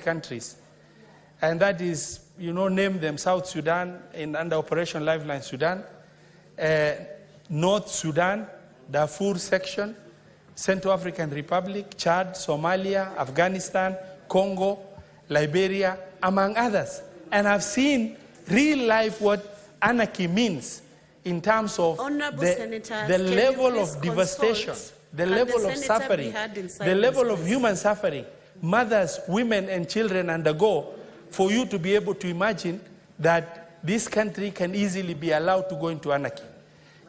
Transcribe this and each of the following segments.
countries. And that is, name them: South Sudan under Operation Lifeline Sudan, North Sudan, Darfur section, Central African Republic, Chad, Somalia, Afghanistan, Congo, Liberia, among others. And I've seen real life what anarchy means in terms of the level of devastation, the level of suffering, the level of human suffering mothers, women, and children undergo, for you to be able to imagine that this country can easily be allowed to go into anarchy.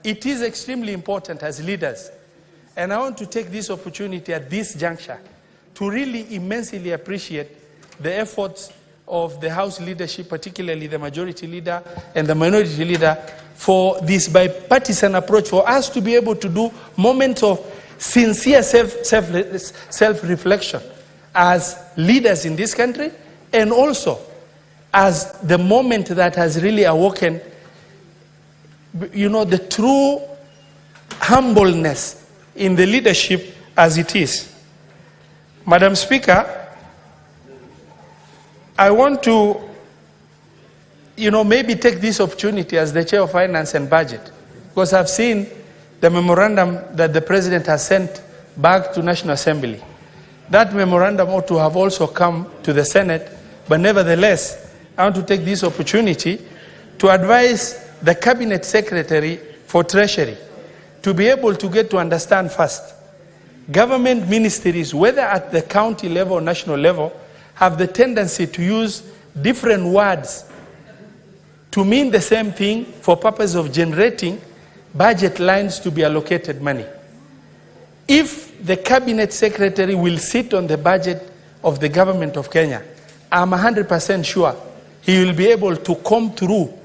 It is extremely important as leaders, and I want to take this opportunity at this juncture to really immensely appreciate the efforts of the House leadership, particularly the majority leader and the minority leader, for this bipartisan approach, for us to be able to do moments of sincere self-reflection as leaders in this country, and also as the moment that has really awoken, the true humbleness in the leadership as it is. Madam Speaker, I want to, maybe take this opportunity as the Chair of Finance and Budget, because I've seen the memorandum that the President has sent back to National Assembly. That memorandum ought to have also come to the Senate, but nevertheless, I want to take this opportunity to advise the Cabinet Secretary for Treasury to be able to get to understand first. Government ministries, whether at the county level or national level, have the tendency to use different words to mean the same thing for purpose of generating budget lines to be allocated money. If the Cabinet Secretary will sit on the budget of the government of Kenya, I'm 100% sure he will be able to come through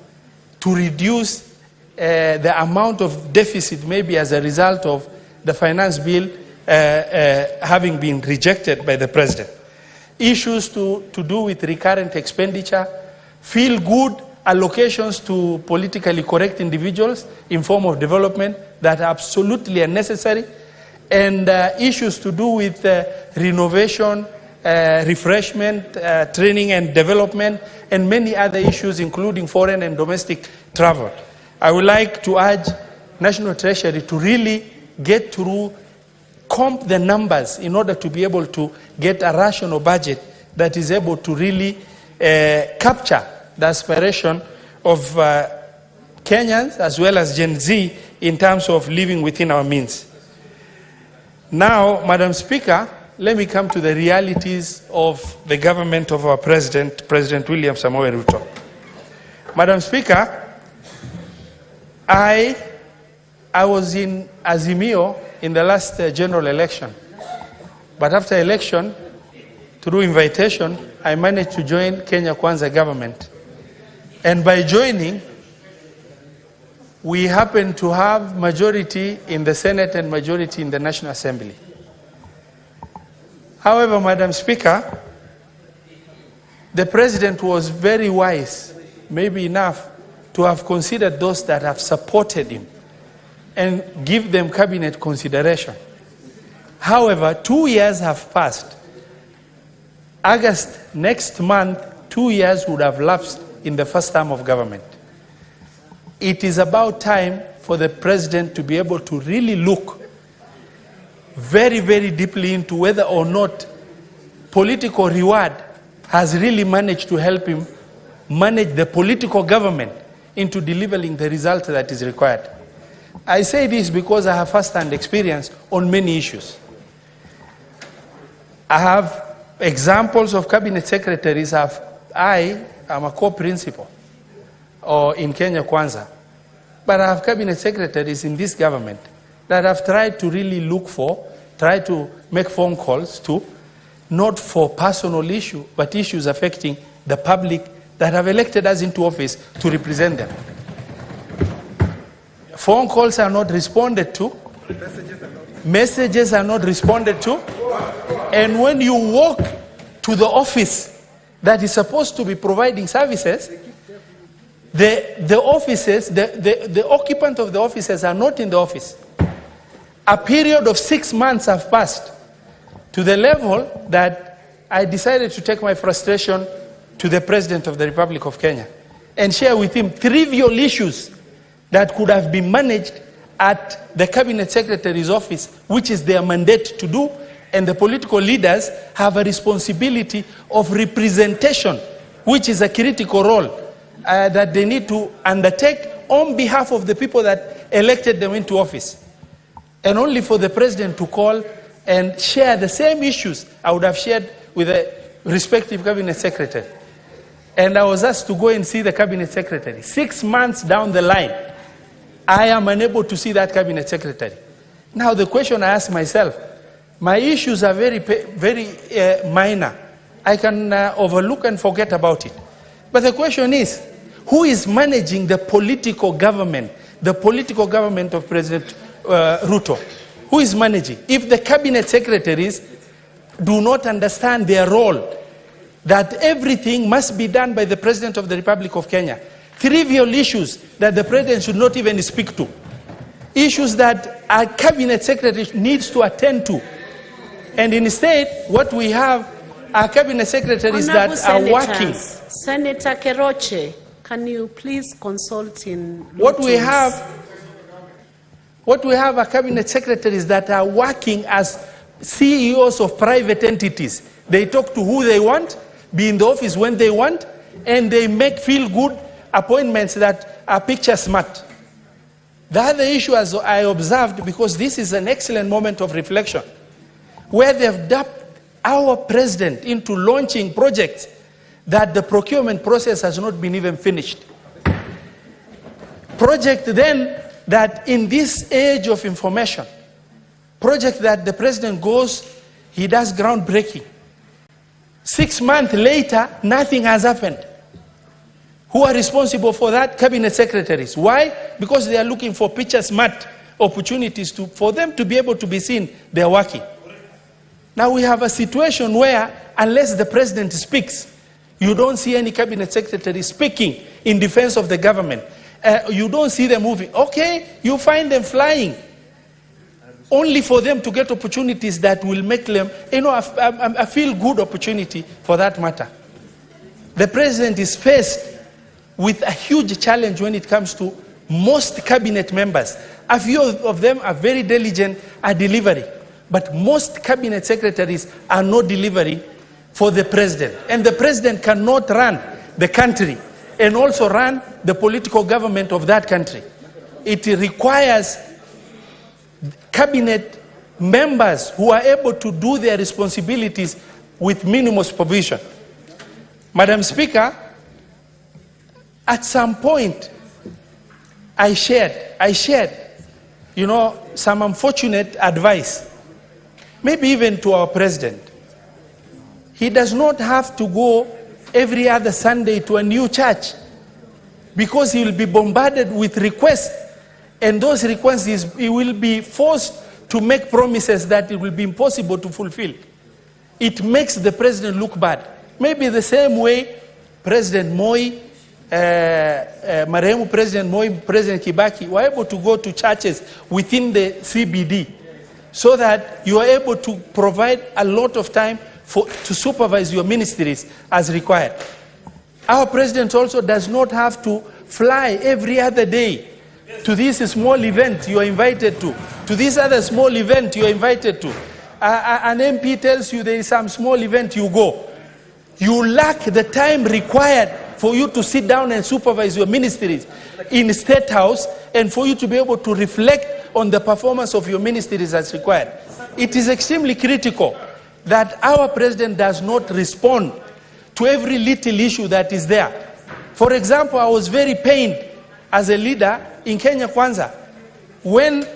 to reduce the amount of deficit, maybe as a result of the finance bill having been rejected by the President. Issues to do with recurrent expenditure, feel good allocations to politically correct individuals in form of development that are absolutely unnecessary, and issues to do with renovation, refreshment, training and development, and many other issues, including foreign and domestic travel. I would like to urge National Treasury to really get through, comp the numbers in order to be able to get a rational budget that is able to really capture the aspiration of Kenyans as well as Gen Z in terms of living within our means. Now, Madam Speaker, let me come to the realities of the government of our President, President William Samoei Ruto. Madam Speaker, I was in Azimio in the last general election. But after election, through invitation, I managed to join Kenya Kwanza government. And by joining, we happen to have majority in the Senate and majority in the National Assembly. However, Madam Speaker, the President was very wise, maybe enough, to have considered those that have supported him and give them cabinet consideration. However, 2 years have passed. August next month, 2 years would have lapsed in the first term of government. It is about time for the President to be able to really look very, very deeply into whether or not political reward has really managed to help him manage the political government into delivering the result that is required. I say this because I have first-hand experience on many issues. I have examples of cabinet secretaries. I am a co-principal in Kenya Kwanza, but I have cabinet secretaries in this government that have tried to really look for, try to make phone calls to, not for personal issue, but issues affecting the public that have elected us into office to represent them. Phone calls are not responded to. Messages are not responded to. And when you walk to the office that is supposed to be providing services, the offices, the occupant of the offices are not in the office. A period of 6 months have passed to the level that I decided to take my frustration to the President of the Republic of Kenya and share with him trivial issues that could have been managed at the Cabinet Secretary's office, which is their mandate to do, and the political leaders have a responsibility of representation, which is a critical role that they need to undertake on behalf of the people that elected them into office. And only for the President to call and share the same issues I would have shared with the respective Cabinet Secretary. And I was asked to go and see the Cabinet Secretary. 6 months down the line, I am unable to see that Cabinet Secretary. Now the question I ask myself, my issues are very minor. I can overlook and forget about it. But the question is, who is managing the political government of President Ruto? Who is managing? If the Cabinet Secretaries do not understand their role, that everything must be done by the President of the Republic of Kenya, trivial issues that the President should not even speak to, issues that a Cabinet Secretary needs to attend to. And instead, what we have are Cabinet Secretaries that are working. Senator Keroche, can you please consult in what we have are Cabinet Secretaries that are working as CEOs of private entities. They talk to who they want, be in the office when they want, and they make feel-good appointments that are picture smart. The other issue, as I observed, because this is an excellent moment of reflection, where they've dubbed our president into launching projects that the procurement process has not been even finished. Project then that in this age of information, project that the president goes, he does groundbreaking. 6 months later, nothing has happened. Who are responsible for that? Cabinet Secretaries. Why? Because they are looking for picture smart opportunities for them to be able to be seen they are working. Now we have a situation where unless the president speaks, you don't see any Cabinet Secretary speaking in defense of the government. You don't see them moving. Okay, you find them flying, only for them to get opportunities that will make them, a feel-good opportunity for that matter. The president is faced with a huge challenge when it comes to most cabinet members. A few of them are very diligent at delivery, but most cabinet secretaries are not delivering for the president. And the president cannot run the country and also run the political government of that country. It requires cabinet members who are able to do their responsibilities with minimum supervision. Madam Speaker, at some point, I shared, some unfortunate advice, maybe even to our president. He does not have to go every other Sunday to a new church, because he will be bombarded with requests, and those requests he will be forced to make promises that it will be impossible to fulfill. It makes the president look bad. Maybe the same way President Moi, Marehemu President Moi, President Kibaki were able to go to churches within the CBD, so that you are able to provide a lot of time to supervise your ministries as required. Our president also does not have to fly every other day to this small event you are invited to this other small event you are invited to. An MP tells you there is some small event, you go. You lack the time required for you to sit down and supervise your ministries in State House, and for you to be able to reflect on the performance of your ministries as required. It is extremely critical that our president does not respond to every little issue that is there. For example, I was very pained as a leader in Kenya Kwanza when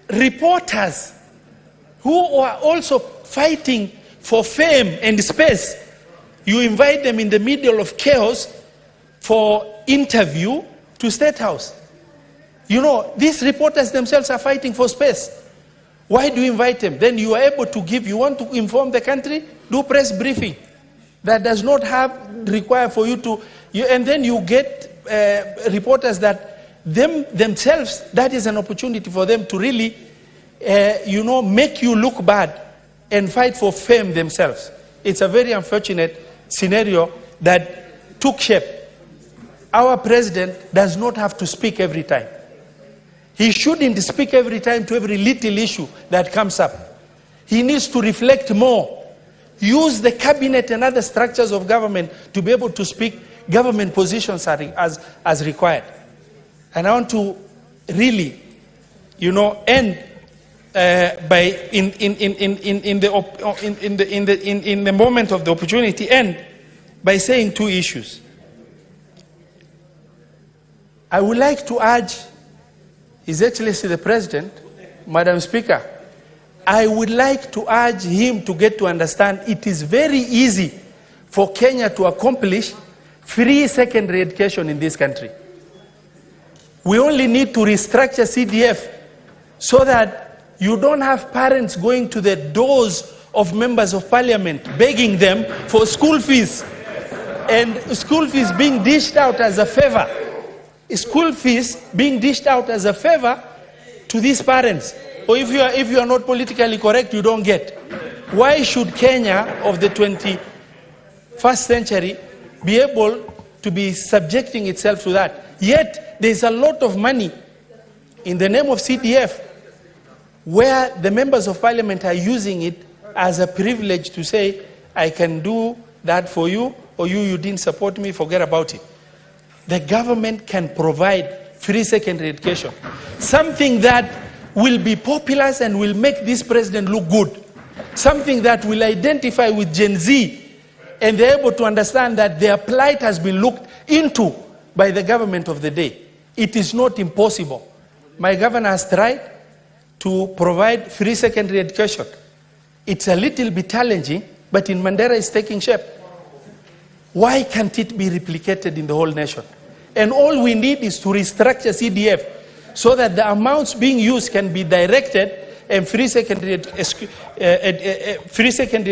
reporters who are also fighting for fame and space, you invite them in the middle of chaos for interview to State House. These reporters themselves are fighting for space. Why do you invite them? Then you are able to you want to inform the country, do press briefing. That does not require for you to, and then you get reporters that themselves, that is an opportunity for them to really make you look bad and fight for fame themselves. It's a very unfortunate scenario that took shape. Our president does not have to speak every time. He shouldn't speak every time to every little issue that comes up. He needs to reflect more. Use the cabinet and other structures of government to be able to speak government positions as required. And I want to really, end by in the moment of the opportunity, end by saying two issues. I would like to urge His Excellency the President, Madam Speaker, I would like to urge him to get to understand it is very easy for Kenya to accomplish free secondary education in this country. We only need to restructure CDF so that you don't have parents going to the doors of members of parliament begging them for school fees, and school fees being dished out as a favor. School fees being dished out as a favor to these parents. Or if you are not politically correct, you don't get. Why should Kenya of the 21st century be able to be subjecting itself to that? Yet there's a lot of money in the name of CDF where the members of parliament are using it as a privilege to say, I can do that for you, or you didn't support me, forget about it. The government can provide free secondary education, something that will be populous and will make this president look good, something that will identify with Gen Z, and they're able to understand that their plight has been looked into by the government of the day. It is not impossible. My governor has tried to provide free secondary education. It's a little bit challenging, but in Mandera it's taking shape. Why can't it be replicated in the whole nation? And all we need is to restructure CDF so that the amounts being used can be directed and free secondary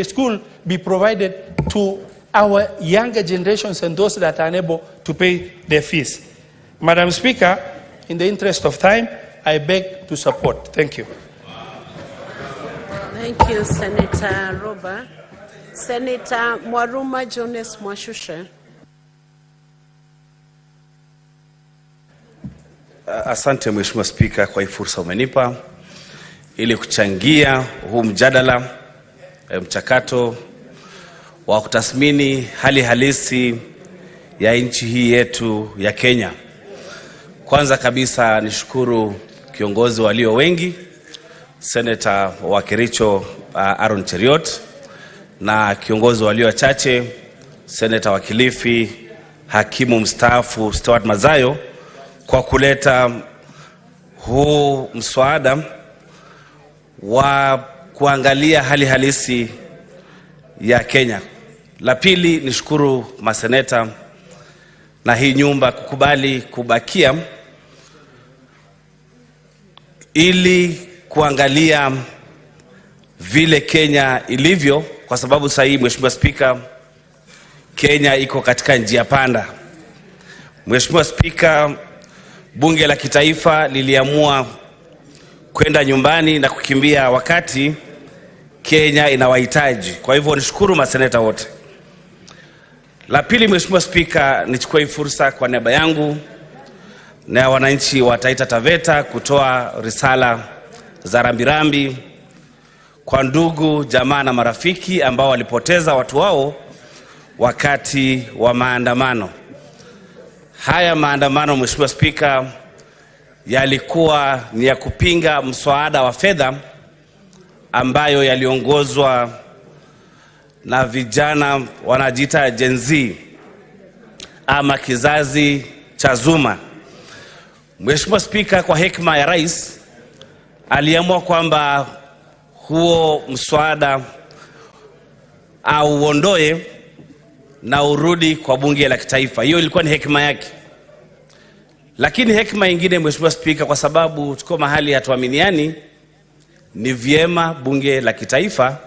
school be provided to our younger generations and those that are unable to pay their fees. Madam Speaker, in the interest of time, I beg to support. Thank you. Thank you, Senator Roba. Senator Mwaruma Jones Mwashushe. Asante Mheshimiwa Spika kwa hii fursa umenipa ili kuchangia huu mjadala mchakato wa kutathmini hali halisi ya nchi hii yetu ya Kenya. Kwanza kabisa nishukuru kiongozi walio wengi, Senator wa Kericho Aaron Cheriot, na kiongozi walio wachache, Senator wa Kilifi hakimu mstaafu Stuart Mazayo, kwa kuleta huu mswada wa kuangalia hali halisi ya Kenya. La pili, nishukuru maseneta na hii nyumba kukubali kubakia ili kuangalia vile Kenya ilivyo, kwa sababu sasa hii Mheshimiwa Spika, Kenya iko katika njia panda. Mheshimiwa Spika, Bunge la Kitaifa liliamua kwenda nyumbani na kukimbia wakati Kenya inawahitaji. Kwa hivyo nishukuru maseneta wote. La pili, Mheshimiwa Spika, nichukue fursa kwa niaba yangu na wananchi wa Taita Taveta kutoa risala za rambirambi kwa ndugu, jamaa na marafiki ambao walipoteza watu wao wakati wa maandamano. Haya maandamano, Mheshimiwa Spika, yalikuwa ni ya kupinga mswada wa fedha ambayo yaliongozwa na vijana wanajiita Gen Z ama kizazi cha Zuma. Mheshimiwa Spika, kwa hekima ya Rais, aliamua kwamba huo mswada au uondoe na urudi kwa Bunge la Kitaifa. Hiyo ilikuwa ni hekima yake. Lakini hekima nyingine, Mheshimiwa Spika, kwa sababu tuko mahali hatuaminiani, ni vyema Bunge la Kitaifa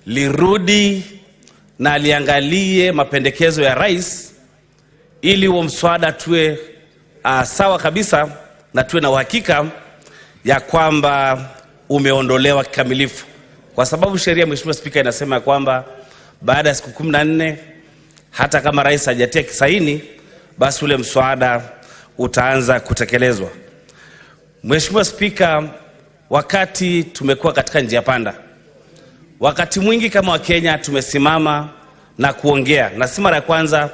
lirudi na liangalie mapendekezo ya Rais ili huo mswada tuwe sawa kabisa na tuwe na uhakika ya kwamba umeondolewa kikamilifu, kwa sababu sheria, Mheshimiwa Spika, inasema kwamba baada ya siku 14 hata kama rais hajatia kisaini, basi ule mswada utaanza kutekelezwa. Mheshimiwa Spika, wakati tumekuwa katika njia panda, wakati mwingi kama Wakenya tumesimama na kuongea, na si mara ya kwanza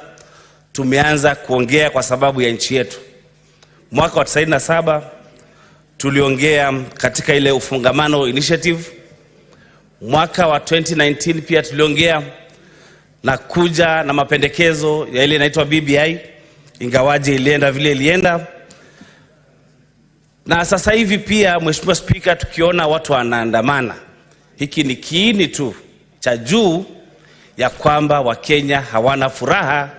tumeanza kuongea kwa sababu ya nchi yetu. Mwaka wa 97 tuliongea katika ile ufungamano initiative. Mwaka wa 2019 pia tuliongea na kuja na mapendekezo ya ile inaitwa BBI, ingawaje ilienda vile ilienda. Na sasa hivi pia, Mheshimiwa Spika, tukiona watu wanaandamana, hiki ni kiini tu cha juu ya kwamba Wakenya hawana furaha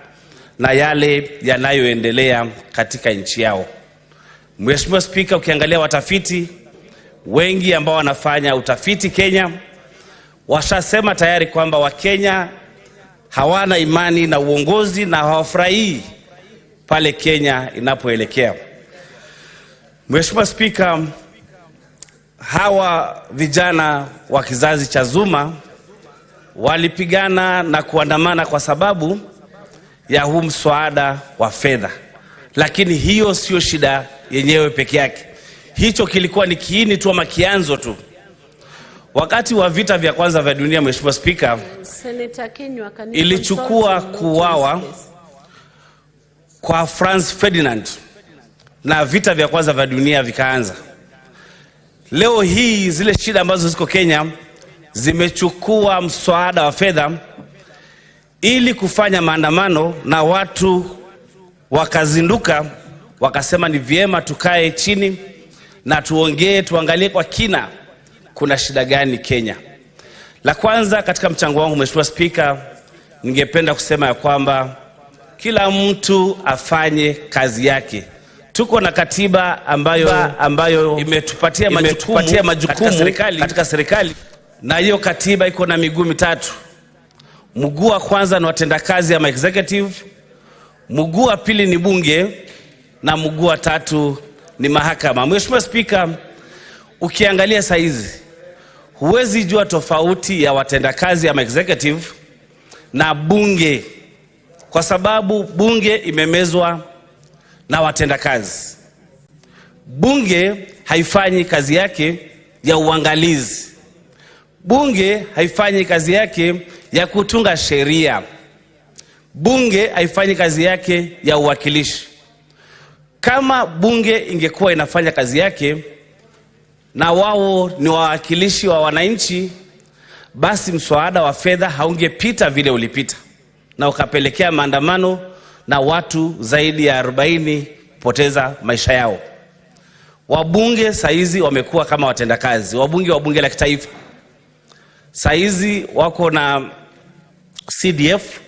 na yale yanayoendelea katika nchi yao. Mheshimiwa Spika, ukiangalia watafiti wengi ambao wanafanya utafiti Kenya, washasema tayari kwamba Wakenya hawana imani na uongozi na hawafurahii pale Kenya inapoelekea. Mheshimiwa Spika, hawa vijana wa kizazi cha Zuma walipigana na kuandamana kwa sababu ya huu mswada wa fedha, lakini hiyo sio shida yenyewe peke yake. Hicho kilikuwa ni kiini tu ama kianzo tu. Wakati wa vita vya kwanza vya dunia, Mheshimiwa Spika, ilichukua kuuawa kwa Franz Ferdinand na vita vya kwanza vya dunia vikaanza. Leo hii zile shida ambazo ziko Kenya zimechukua mswada wa fedha ili kufanya maandamano, na watu wakazinduka wakasema ni vyema tukae chini na tuongee, tuangalie kwa kina kuna shida gani Kenya. La kwanza katika mchango wangu, Mheshimiwa Spika, ningependa kusema ya kwamba kila mtu afanye kazi yake. Tuko na katiba ambayo imetupatia majukumu katika serikali, na hiyo katiba iko na miguu mitatu. Mguu wa kwanza ni watendakazi ama executive, mguu wa pili ni bunge, na mguu wa tatu ni mahakama. Mheshimiwa Spika, ukiangalia saizi huwezi jua tofauti ya watendakazi ama executive na bunge, kwa sababu bunge imemezwa na watendakazi. Bunge haifanyi kazi yake ya uangalizi. Bunge haifanyi kazi yake ya kutunga sheria. Bunge haifanyi kazi yake ya uwakilishi. Kama bunge ingekuwa inafanya kazi yake na wao ni wawakilishi wa wananchi, basi mswada wa fedha haungepita vile ulipita na ukapelekea maandamano na watu zaidi ya 40 poteza maisha yao. Wabunge saizi wamekuwa kama watendakazi. Wabunge wa bunge la kitaifa saizi wako na CDF.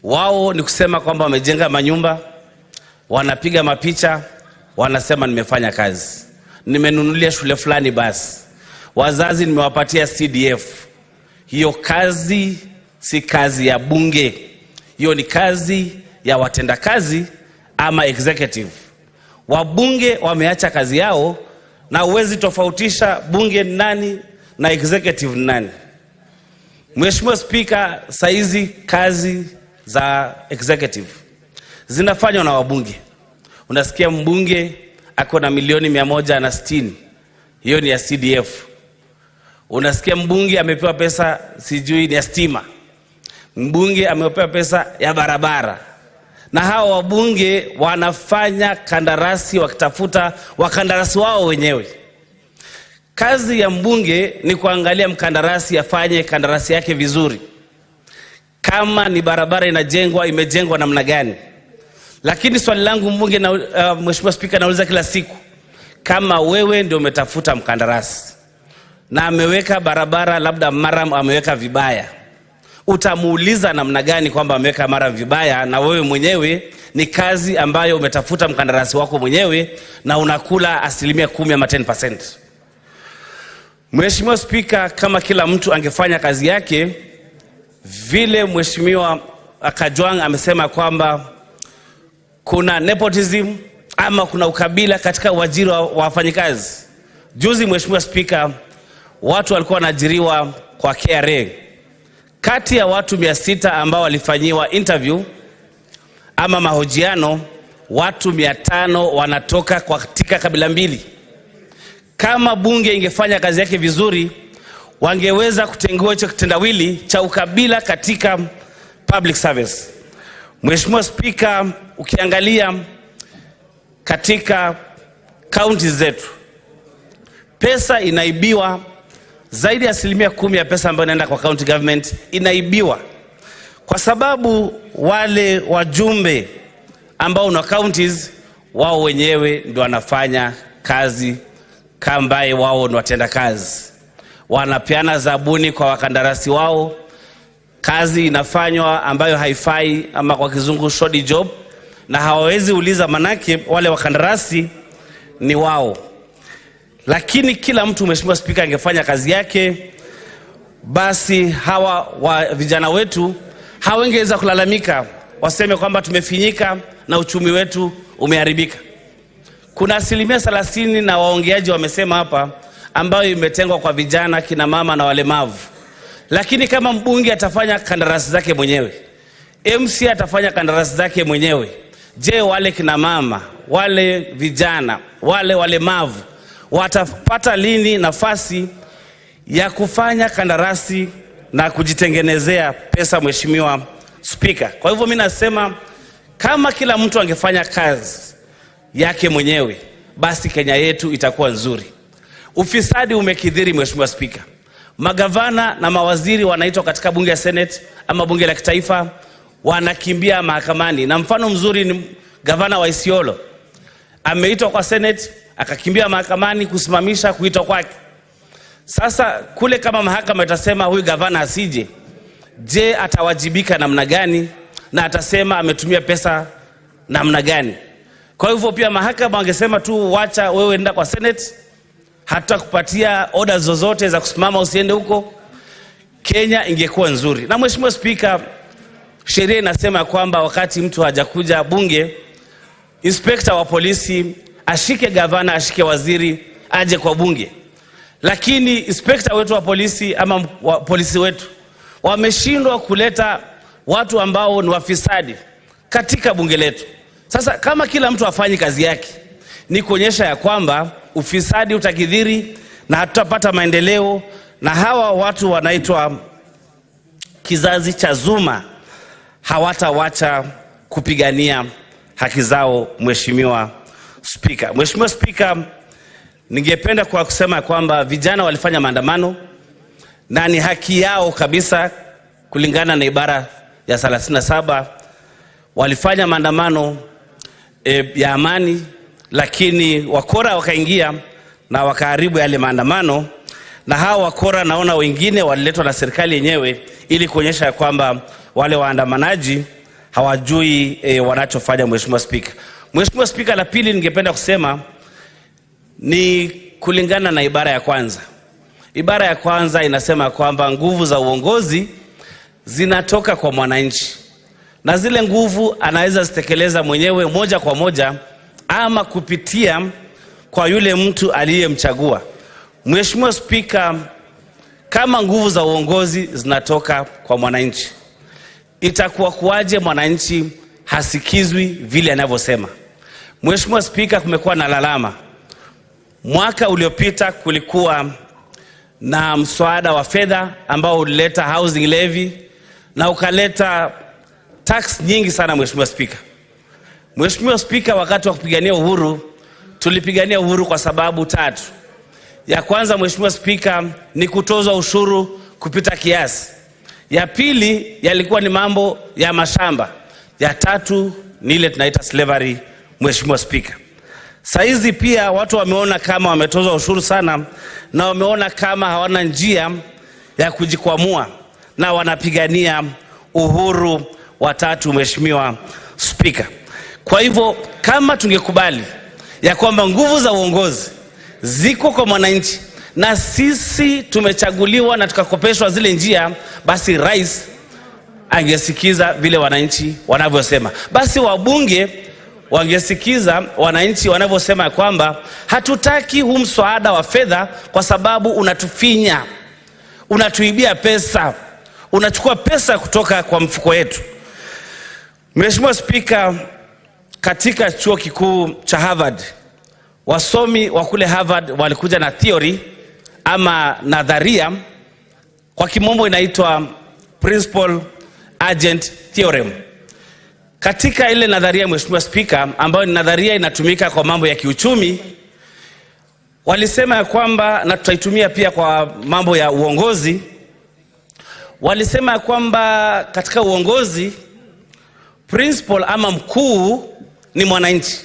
Wao ni kusema kwamba wamejenga manyumba, wanapiga mapicha, wanasema nimefanya kazi, nimenunulia shule fulani basi, wazazi nimewapatia CDF. Hiyo kazi si kazi ya bunge, hiyo ni kazi ya watendakazi ama executive. Wabunge wameacha kazi yao, na uwezi tofautisha bunge ni nani na executive ni nani. Mheshimiwa Spika, saizi kazi za executive zinafanywa na wabunge. Unasikia mbunge ako na milioni 160, hiyo ni ya CDF. Unasikia mbunge amepewa pesa sijui ni ya stima, mbunge amepewa pesa ya barabara. Na hao wabunge wanafanya kandarasi wakitafuta wakandarasi wao wenyewe. Kazi ya mbunge ni kuangalia mkandarasi afanye kandarasi yake vizuri. Kama ni barabara inajengwa, imejengwa namna gani. Lakini swali langu mbunge na Mheshimiwa Spika, nauliza kila siku, kama wewe ndio umetafuta mkandarasi na ameweka barabara labda mara ameweka vibaya, utamuuliza namna gani kwamba ameweka mara vibaya, na wewe mwenyewe ni kazi ambayo umetafuta mkandarasi wako mwenyewe na unakula 10% ama 10%. Mheshimiwa Spika, kama kila mtu angefanya kazi yake vile Mheshimiwa Kajwang amesema kwamba kuna nepotism ama kuna ukabila katika uajiri wa wafanyikazi. Juzi Mheshimiwa Spika, watu walikuwa wanaajiriwa kwa KRA. Kati ya watu 600 ambao walifanyiwa interview ama mahojiano, watu 500 wanatoka katika kabila mbili. Kama bunge ingefanya kazi yake vizuri, wangeweza kutengua hicho kitendawili cha ukabila katika public service. Mheshimiwa Spika, ukiangalia katika counties zetu, pesa inaibiwa, zaidi ya 10% ya pesa ambayo inaenda kwa county government inaibiwa, kwa sababu wale wajumbe ambao na counties wao wenyewe ndio wanafanya kazi kambaye, wao ndio watenda kazi, wanapeana zabuni kwa wakandarasi wao, kazi inafanywa ambayo haifai ama kwa kizungu shoddy job, na hawawezi uliza manake wale wakandarasi ni wao. Lakini kila mtu, Mheshimiwa Spika, angefanya kazi yake, basi hawa vijana wetu hawangeweza kulalamika waseme kwamba tumefinyika na uchumi wetu umeharibika. Kuna 30% na waongeaji wamesema hapa ambayo imetengwa kwa vijana, kina mama na walemavu. Lakini kama mbunge atafanya kandarasi zake mwenyewe, MC atafanya kandarasi zake mwenyewe, je, wale kina mama, wale vijana, wale walemavu watapata lini nafasi ya kufanya kandarasi na kujitengenezea pesa, Mheshimiwa Spika? Kwa hivyo mimi nasema kama kila mtu angefanya kazi yake mwenyewe, basi Kenya yetu itakuwa nzuri. Ufisadi umekithiri, Mheshimiwa Spika. Magavana na mawaziri wanaitwa katika bunge ya Senate ama bunge la kitaifa, wanakimbia mahakamani. Na mfano mzuri ni gavana wa Isiolo. Ameitwa kwa Senate, akakimbia mahakamani kusimamisha kuitwa kwake. Sasa kule kama mahakama itasema huyu gavana asije, je, atawajibika namna gani na atasema ametumia pesa namna gani? Kwa hivyo pia mahakama wangesema tu wacha wewe enda kwa Senate, hata kupatia orders zozote za kusimama usiende huko, Kenya ingekuwa nzuri. Na Mheshimiwa Spika, sheria inasema kwamba wakati mtu hajakuja bunge, inspector wa polisi ashike gavana, ashike waziri, aje kwa bunge. Lakini inspector wetu wa polisi ama polisi wetu wameshindwa kuleta watu ambao ni wafisadi katika bunge letu. Sasa kama kila mtu afanyi kazi yake, ni kuonyesha ya kwamba ufisadi utakithiri na hatutapata maendeleo, na hawa watu wanaitwa kizazi cha Zuma hawatawacha kupigania haki zao, Mheshimiwa Spika. Mheshimiwa Spika, ningependa kwa kusema kwamba vijana walifanya maandamano na ni haki yao kabisa kulingana na ibara ya 37. Walifanya maandamano ya amani, lakini wakora wakaingia na wakaharibu yale maandamano, na hawa wakora naona wengine waliletwa na serikali yenyewe ili kuonyesha kwamba wale waandamanaji hawajui wanachofanya. Mheshimiwa Spika. Mheshimiwa Spika, la pili ningependa kusema ni kulingana na ibara ya kwanza. Ibara ya kwanza inasema kwamba nguvu za uongozi zinatoka kwa mwananchi, na zile nguvu anaweza zitekeleza mwenyewe moja kwa moja ama kupitia kwa yule mtu aliyemchagua. Mheshimiwa Spika, kama nguvu za uongozi zinatoka kwa mwananchi, itakuwa kuaje mwananchi hasikizwi vile anavyosema? Mheshimiwa Spika, kumekuwa na lalama. Mwaka uliopita kulikuwa na mswada wa fedha ambao ulileta housing levy na ukaleta tax nyingi sana. Mheshimiwa Spika. Mheshimiwa Spika, wakati wa kupigania uhuru, tulipigania uhuru kwa sababu 3. Ya kwanza, Mheshimiwa Spika, ni kutoza ushuru kupita kiasi. Ya pili, yalikuwa ni mambo ya mashamba. Ya 3 ni ile tunaita slavery. Mheshimiwa Spika, saizi pia watu wameona kama wametoza ushuru sana na wameona kama hawana njia ya kujikwamua na wanapigania uhuru wa 3. Mheshimiwa Spika, kwa hivyo kama tungekubali ya kwamba nguvu za uongozi ziko kwa mwananchi na sisi tumechaguliwa na tukakopeshwa zile njia, basi rais angesikiza vile wananchi wanavyosema. Basi wabunge wangesikiza wananchi wanavyosema kwamba hatutaki huu mswada wa fedha kwa sababu unatufinya, unatuibia pesa, unachukua pesa kutoka kwa mfuko wetu. Mheshimiwa Spika, katika chuo kikuu cha Harvard, wasomi wa kule Harvard walikuja na theory ama nadharia, kwa kimombo inaitwa principal agent theorem. Katika ile nadharia, Mheshimiwa Spika, ambayo ni nadharia inatumika kwa mambo ya kiuchumi, walisema ya kwamba, na tutaitumia pia kwa mambo ya uongozi, walisema ya kwamba katika uongozi principal ama mkuu ni mwananchi,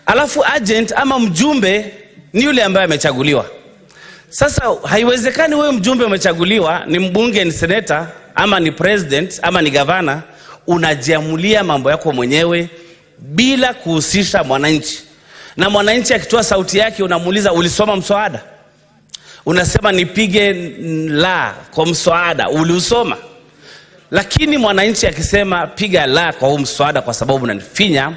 alafu agent ama mjumbe ni yule ambaye amechaguliwa. Sasa haiwezekani wewe mjumbe umechaguliwa, ni mbunge, ni seneta, ama ni president, ama ni gavana, unajiamulia mambo yako mwenyewe bila kuhusisha mwananchi. Na mwananchi akitoa sauti yake unamuuliza, ulisoma mswada? Unasema nipige la kwa mswada, uliusoma? Lakini mwananchi akisema piga la kwa huu mswada kwa sababu unanifinya,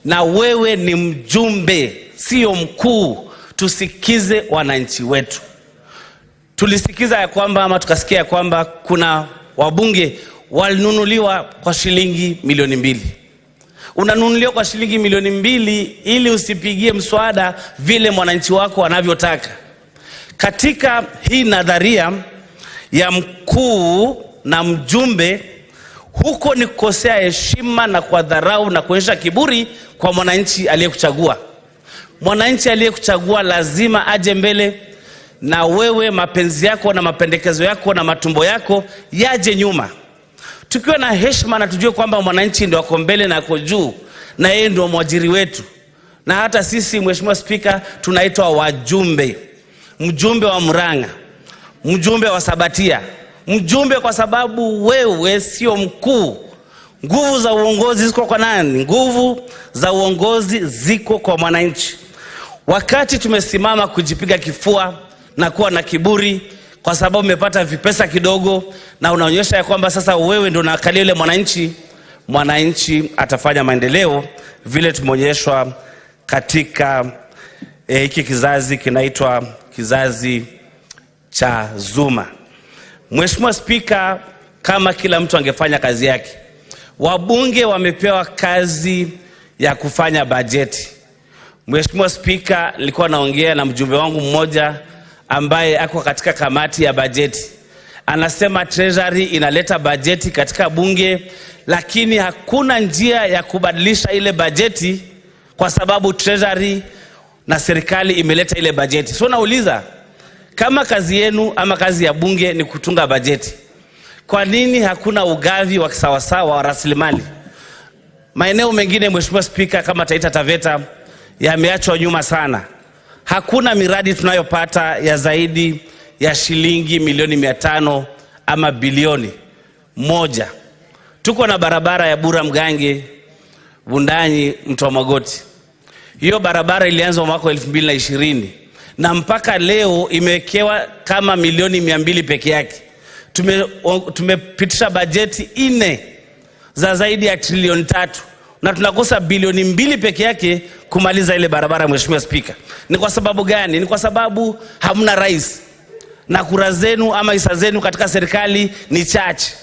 na wewe ni mjumbe, sio mkuu. Tusikize wananchi wetu. Tulisikiza ya kwamba ama tukasikia ya kwamba kuna wabunge walinunuliwa kwa shilingi milioni 2. Unanunuliwa kwa shilingi milioni 2 ili usipigie mswada vile mwananchi wako wanavyotaka. Katika hii nadharia ya mkuu na mjumbe, huko ni kukosea heshima na kwa dharau na kuonyesha kiburi kwa mwananchi aliyekuchagua. Mwananchi aliyekuchagua lazima aje mbele, na wewe mapenzi yako na mapendekezo yako na matumbo yako yaje nyuma. Tukiwa na heshima na tujue kwamba mwananchi ndio ako mbele na ako juu, na yeye ndio mwajiri wetu. Na hata sisi, Mheshimiwa Spika, tunaitwa wajumbe. Mjumbe wa Murang'a, mjumbe wa Sabatia, mjumbe kwa sababu wewe sio mkuu. Nguvu za uongozi ziko kwa nani? Nguvu za uongozi ziko kwa mwananchi. Wakati tumesimama kujipiga kifua na kuwa na kiburi kwa sababu umepata vipesa kidogo na unaonyesha ya kwamba sasa wewe ndio unakalia yule mwananchi, mwananchi atafanya maendeleo vile tumeonyeshwa katika hiki kizazi kinaitwa kizazi cha Zuma. Mheshimiwa Spika, kama kila mtu angefanya kazi yake, wabunge wamepewa kazi ya kufanya bajeti. Mheshimiwa Spika, nilikuwa naongea na mjumbe wangu mmoja ambaye ako katika kamati ya bajeti. Anasema treasury inaleta bajeti katika bunge, lakini hakuna njia ya kubadilisha ile bajeti kwa sababu treasury na serikali imeleta ile bajeti. So nauliza, kama kazi yenu ama kazi ya bunge ni kutunga bajeti, kwa nini hakuna ugavi wa kisawasawa wa rasilimali? Maeneo mengine, Mheshimiwa Spika, kama Taita Taveta yameachwa nyuma sana. Hakuna miradi tunayopata ya zaidi ya shilingi milioni 500 ama bilioni 1. Tuko na barabara ya Bura Mgange, Bundanyi, Mto Magoti. Hiyo barabara ilianza mwaka 2020 na mpaka leo imewekewa kama milioni 200 peke yake. Tumepitisha bajeti 4 za zaidi ya trilioni 3 na tunakosa bilioni 2 peke yake kumaliza ile barabara. Mheshimiwa Spika, ni kwa sababu gani? Ni kwa sababu hamna rais na kura zenu ama hisa zenu katika serikali ni chache.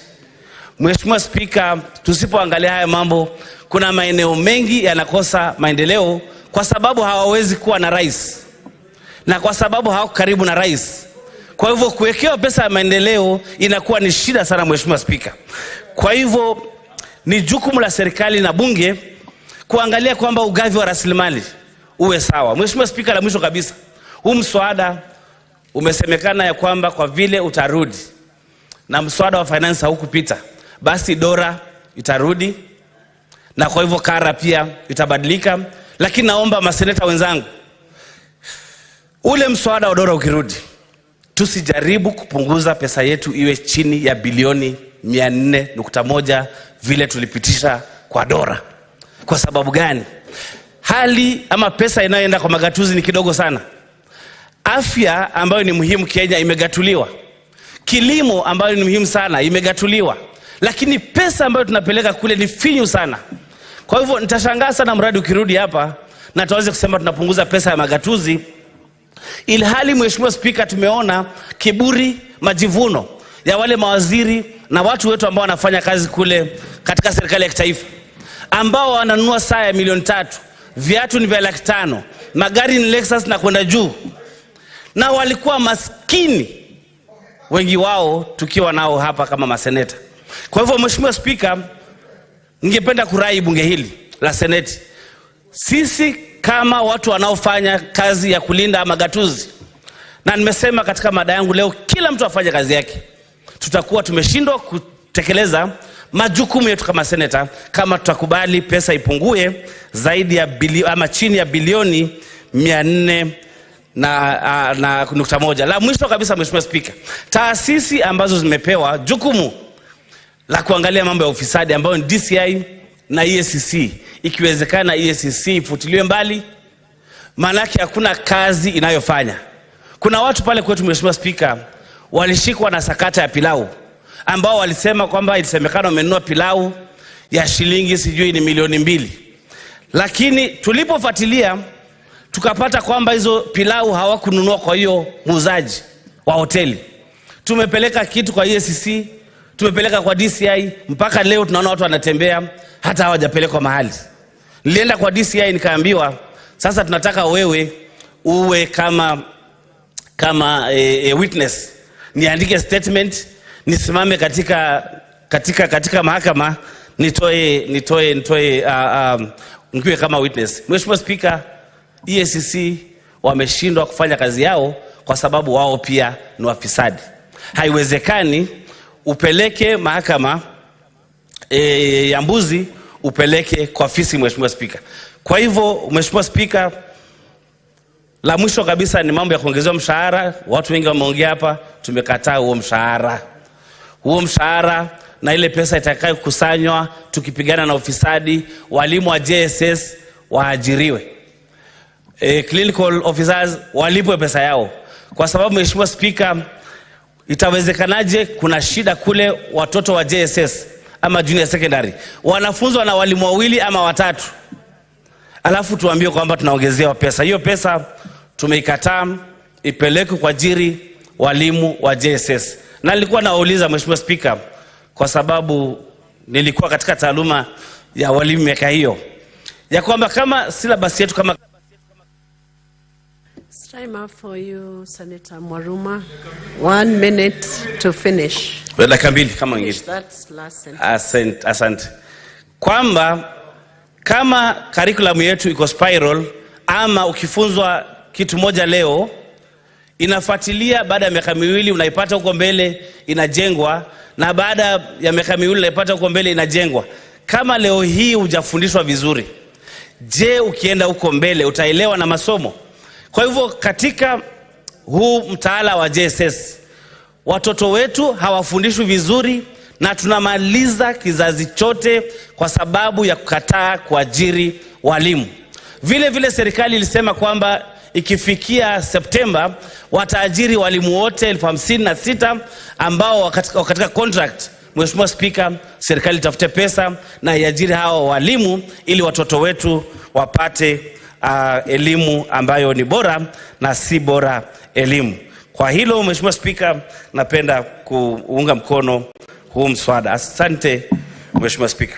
Mheshimiwa Spika, tusipoangalia haya mambo, kuna maeneo mengi yanakosa maendeleo kwa sababu hawawezi kuwa na rais na kwa sababu hawako karibu na rais. Kwa hivyo kuwekewa pesa ya maendeleo inakuwa ni shida sana, Mheshimiwa Spika. Kwa hivyo ni jukumu la serikali na bunge kuangalia kwamba ugavi wa rasilimali uwe sawa. Mheshimiwa Spika, la mwisho kabisa, huu mswada umesemekana ya kwamba kwa vile utarudi na mswada wa finance haukupita, basi dora itarudi na kwa hivyo kara pia itabadilika. Lakini naomba maseneta wenzangu, ule mswada wa dora ukirudi, tusijaribu kupunguza pesa yetu iwe chini ya bilioni 400.1 vile tulipitisha kwa dora. Kwa sababu gani? Hali ama pesa inayoenda kwa magatuzi ni kidogo sana. Afya ambayo ni muhimu Kenya imegatuliwa. Kilimo ambayo ni muhimu sana imegatuliwa. Lakini pesa ambayo tunapeleka kule ni finyu sana. Kwa hivyo nitashangaa sana mradi ukirudi hapa na tuanze kusema tunapunguza pesa ya magatuzi, ili hali Mheshimiwa Spika, tumeona kiburi, majivuno ya wale mawaziri na watu wetu ambao wanafanya kazi kule katika serikali ya kitaifa, ambao wananunua saa ya milioni 3, viatu ni vya 500,000, magari ni Lexus na kwenda juu, na walikuwa maskini wengi wao tukiwa nao hapa kama maseneta. Kwa hivyo Mheshimiwa Spika, ningependa kurai bunge hili la Seneti, sisi kama watu wanaofanya kazi ya kulinda magatuzi, na nimesema katika mada yangu leo, kila mtu afanye kazi yake, tutakuwa tumeshindwa kutekeleza majukumu yetu kama seneta kama tutakubali pesa ipungue zaidi ya ama chini ya bilioni 400.1. La mwisho kabisa, Mheshimiwa Spika, taasisi ambazo zimepewa jukumu la kuangalia mambo ya ufisadi ambayo ni DCI na EACC, ikiwezekana EACC ifutiliwe mbali, maanake hakuna kazi inayofanya. Kuna watu pale kwetu, Mheshimiwa Spika, walishikwa na sakata ya pilau, ambao walisema kwamba ilisemekana wamenunua pilau ya shilingi sijui ni milioni 2, lakini tulipofuatilia tukapata kwamba hizo pilau hawakununua kwa hiyo muuzaji wa hoteli. Tumepeleka kitu kwa EACC, tumepeleka kwa DCI, mpaka leo tunaona watu wanatembea hata hawajapelekwa mahali. Nilienda kwa DCI nikaambiwa, sasa tunataka wewe uwe kama witness, niandike statement, nisimame katika mahakama, nikiwe kama witness. Mheshimiwa Spika, EACC wameshindwa kufanya kazi yao kwa sababu wao pia ni wafisadi. Haiwezekani upeleke mahakama ya mbuzi upeleke kwa fisi, Mheshimiwa Spika. Kwa hivyo Mheshimiwa Spika, la mwisho kabisa ni mambo ya kuongezewa mshahara. Watu wengi wameongea hapa, tumekataa huo mshahara na ile pesa itakayo kusanywa tukipigana na ufisadi. Walimu wa JSS waajiriwe, clinical officers walipwe pesa yao, kwa sababu Mheshimiwa Spika, itawezekanaje kuna shida kule watoto wa JSS ama junior secondary wanafunzwa na walimu 2 ama 3, alafu tuambie kwamba tunaongezea pesa? Hiyo pesa tumeikataa, ipeleke kwa ajili walimu wa JSS. Na nilikuwa nauliza Mheshimiwa Spika, kwa sababu nilikuwa katika taaluma ya walimu miaka hiyo, ya kwamba kama syllabus yetu kama time up for you, Senator Mwaruma. 1 minute to finish. Dakika 2 kama ingine. That's last sentence. Asante. Kwamba kama curriculum yetu iko spiral, ama ukifunzwa kitu moja leo inafuatilia baada ya miaka 2 unaipata huko mbele inajengwa, na baada ya miaka 2 unaipata huko mbele inajengwa. Kama leo hii hujafundishwa vizuri, je, ukienda huko mbele utaelewa na masomo? Kwa hivyo katika huu mtaala wa JSS, watoto wetu hawafundishwi vizuri na tunamaliza kizazi chote kwa sababu ya kukataa kuajiri walimu. Vile vile serikali ilisema kwamba ikifikia Septemba wataajiri walimu wote 56,000 ambao katika contract. Mheshimiwa Spika, serikali tafute pesa na iajiri hao walimu ili watoto wetu wapate elimu ambayo ni bora na si bora elimu. Kwa hilo Mheshimiwa Spika, napenda kuunga mkono huu mswada. Asante Mheshimiwa Spika.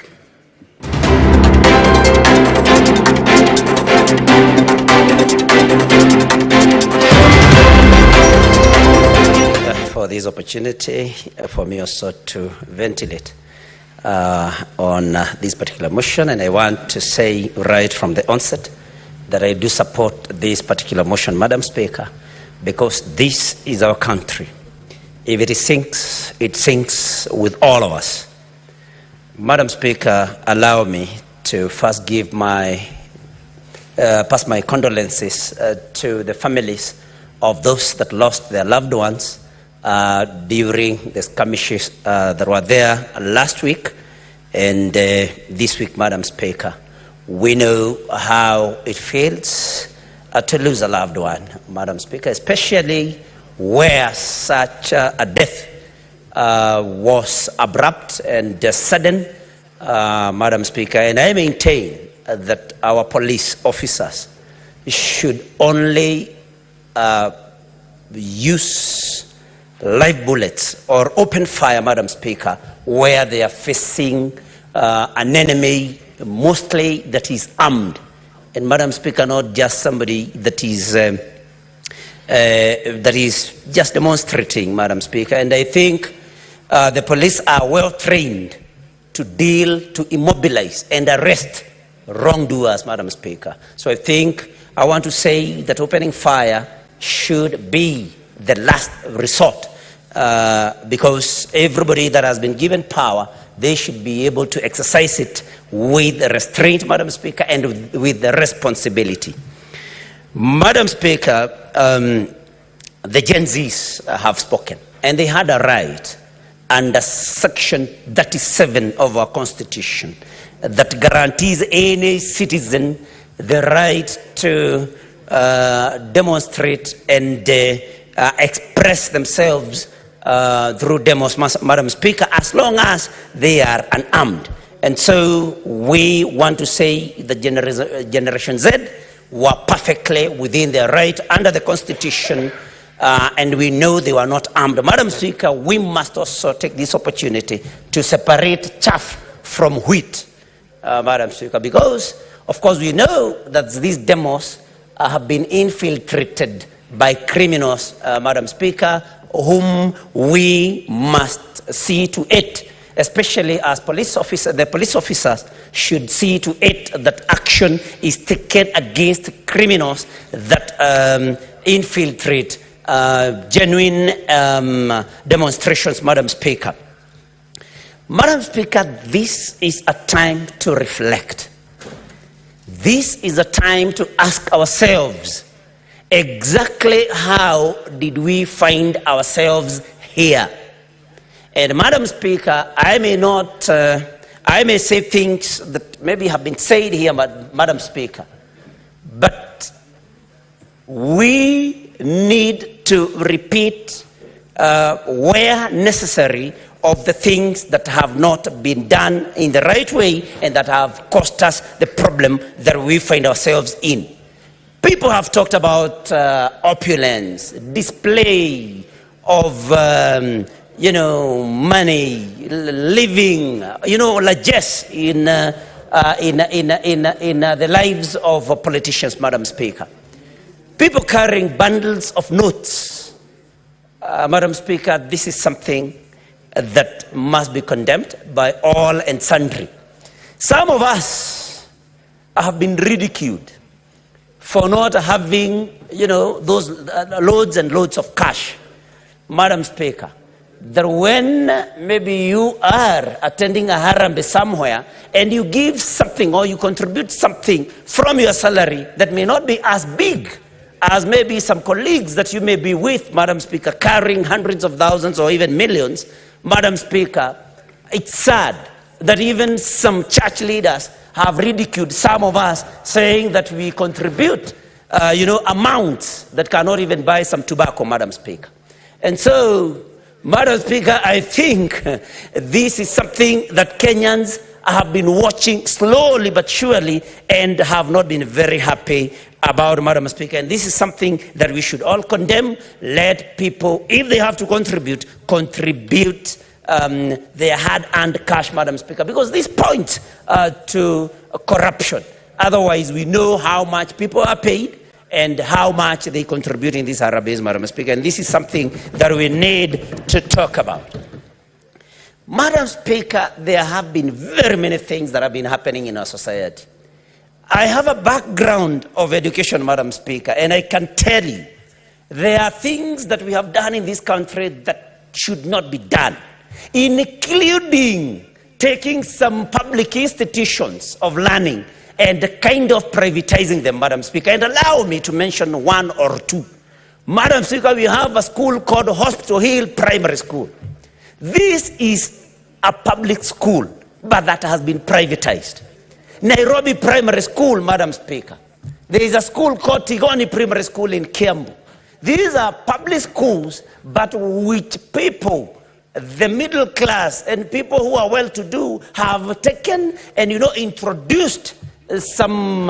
For this opportunity for me also to ventilate on this particular motion, and I want to say right from the onset that I do support this particular motion, Madam Speaker, because this is our country. If it sinks with all of us. Madam Speaker, allow me to first give pass my condolences to the families of those that lost their loved ones during the skirmishes that were there last week and this week, Madam Speaker. We know how it feels to lose a loved one, Madam Speaker, especially where such a death was abrupt and sudden Madam Speaker, and I maintain that our police officers should only use live bullets or open fire, Madam Speaker, where they are facing an enemy mostly that is armed. And Madam Speaker, not just somebody that is just demonstrating, Madam Speaker. And I think the police are well trained to deal, to immobilize and arrest wrongdoers, Madam Speaker. So I want to say that opening fire should be the last resort, because everybody that has been given power, they should be able to exercise it with restraint, Madam Speaker, and with the responsibility. Madam Speaker, the Gen Zs have spoken, and they had a right under Section 37 of our Constitution that guarantees any citizen the right to demonstrate and express themselves through demos, Madam Speaker, as long as they are unarmed. And so we want to say the Generation Z were perfectly within their right under the Constitution, and we know they were not armed. Madam Speaker, we must also take this opportunity to separate chaff from wheat, Madam Speaker, because of course we know that these demos have been infiltrated by criminals, Madam Speaker, whom we must see to it, especially as police officers. The police officers should see to it that action is taken against criminals that infiltrate genuine demonstrations, Madam Speaker. Madam Speaker, this is a time to reflect. This is a time to ask ourselves, exactly how did we find ourselves here? And Madam Speaker, I may say things that maybe have been said here, Madam Speaker, but we need to repeat where necessary of the things that have not been done in the right way and that have caused us the problem that we find ourselves in. People have talked about opulence, display of money, living, largesse in the lives of politicians, Madam Speaker. People carrying bundles of notes, Madam Speaker. This is something that must be condemned by all and sundry. Some of us have been ridiculed for not having, those loads and loads of cash, Madam Speaker. That when maybe you are attending a harambe somewhere and you give something or you contribute something from your salary that may not be as big as maybe some colleagues that you may be with, Madam Speaker, carrying hundreds of thousands or even millions, Madam Speaker, it's sad that even some church leaders have ridiculed some of us, saying that we contribute, amounts that cannot even buy some tobacco, Madam Speaker. And so, Madam Speaker, I think this is something that Kenyans have been watching slowly but surely and have not been very happy about, Madam Speaker. And this is something that we should all condemn. Let people, if they have to contribute their hard-earned cash, Madam Speaker, because this points to corruption. Otherwise, we know how much people are paid and how much they contribute in these Arabes, Madam Speaker. And this is something that we need to talk about. Madam Speaker, there have been very many things that have been happening in our society. I have a background of education, Madam Speaker, and I can tell you there are things that we have done in this country that should not be done, including taking some public institutions of learning and kind of privatizing them, Madam Speaker. And allow me to mention one or two. Madam Speaker, we have a school called Hospital Hill Primary School. This is a public school, but that has been privatized. Nairobi Primary School, Madam Speaker. There is a school called Tigoni Primary School in Kiambu. These are public schools, but which people the middle class and people who are well-to-do have taken and, introduced some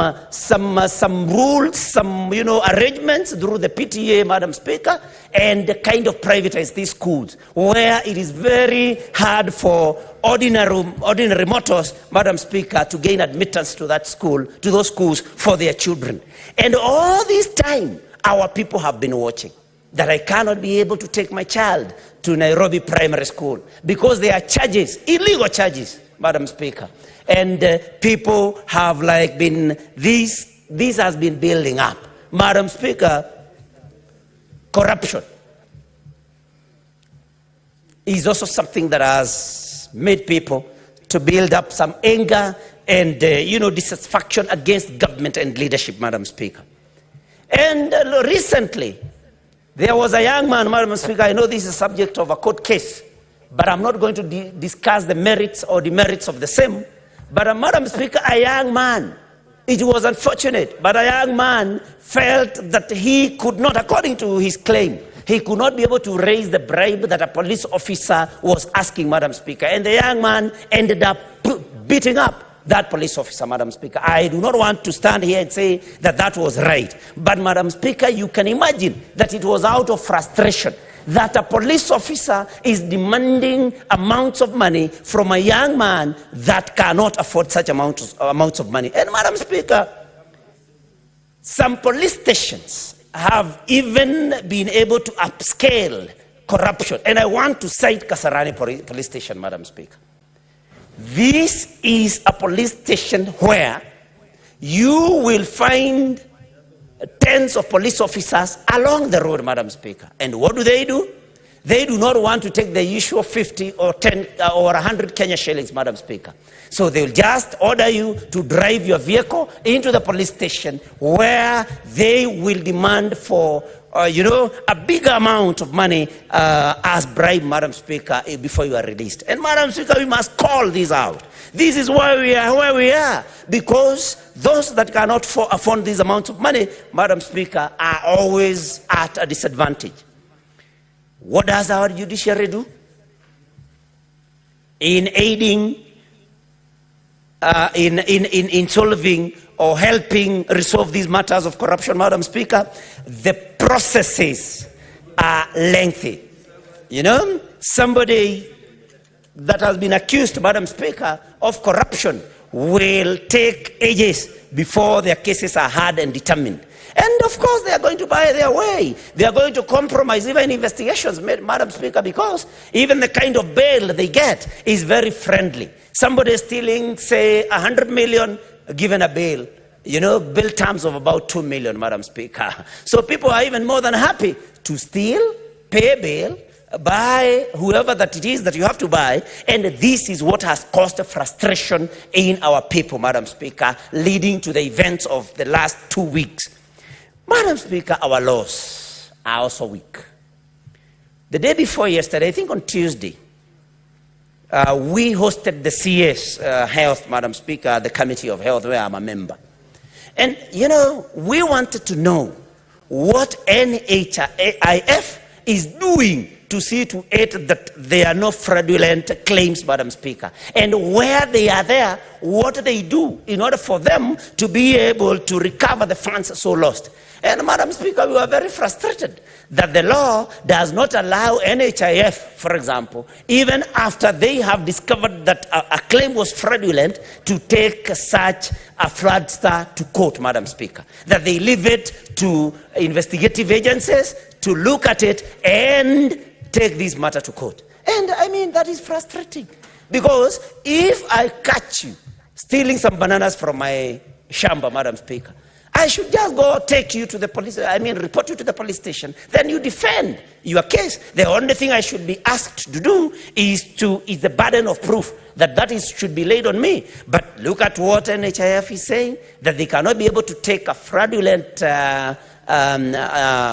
rules, some, arrangements through the PTA, Madam Speaker, and kind of privatize these schools, where it is very hard for ordinary mortals, Madam Speaker, to gain admittance to that school, to those schools for their children. And all this time, our people have been watching, that I cannot be able to take my child to Nairobi Primary School because there are charges, illegal charges, Madam Speaker. And people have been, this has been building up. Madam Speaker, corruption is also something that has made people to build up some anger and, dissatisfaction against government and leadership, Madam Speaker. And recently, there was a young man, Madam Speaker, I know this is a subject of a court case, but I'm not going to discuss the merits or demerits of the same. But Madam Speaker, a young man, it was unfortunate, but a young man felt that he could not, according to his claim, he could not be able to raise the bribe that a police officer was asking, Madam Speaker. And the young man ended up beating up that police officer, Madam Speaker. I do not want to stand here and say that that was right. But, Madam Speaker, you can imagine that it was out of frustration that a police officer is demanding amounts of money from a young man that cannot afford such amounts of money. And, Madam Speaker, some police stations have even been able to upscale corruption. And I want to cite Kasarani police station, Madam Speaker. This is a police station where you will find tens of police officers along the road, Madam Speaker. And what do? They do not want to take the usual 50 or 10 or 100 Kenya shillings, Madam Speaker. So they will just order you to drive your vehicle into the police station where they will demand for a big amount of money as bribe, Madam Speaker, before you are released. And, Madam Speaker, we must call this out. This is why we are where we are, because those that cannot afford these amounts of money, Madam Speaker, are always at a disadvantage. What does our judiciary do? In aiding, in solving or helping resolve these matters of corruption, Madam Speaker, the processes are lengthy. Somebody that has been accused, Madam Speaker, of corruption will take ages before their cases are heard and determined. And of course, they are going to buy their way. They are going to compromise even investigations, Madam Speaker, because even the kind of bail they get is very friendly. Somebody stealing, say, 100 million, given a bail, bail terms of about 2 million, Madam Speaker. So people are even more than happy to steal, pay bail, buy whoever that it is that you have to buy. And this is what has caused frustration in our people, Madam Speaker, leading to the events of the last 2 weeks. Madam Speaker, our laws are also weak. The day before yesterday, I think on Tuesday, we hosted the CS Health, Madam Speaker, the Committee of Health, where I'm a member. And, we wanted to know what NHIF is doing to see to it that there are no fraudulent claims, Madam Speaker. And where they are there, what they do in order for them to be able to recover the funds so lost. And, Madam Speaker, we were very frustrated that the law does not allow NHIF, for example, even after they have discovered that a claim was fraudulent, to take such a fraudster to court, Madam Speaker. That they leave it to investigative agencies to look at it and take this matter to court. And I mean, that is frustrating. Because if I catch you stealing some bananas from my shamba, Madam Speaker, I should just go take you to the police, report you to the police station. Then you defend your case. The only thing I should be asked to do is the burden of proof that should be laid on me. But look at what NHIF is saying, that they cannot be able to take a fraudulent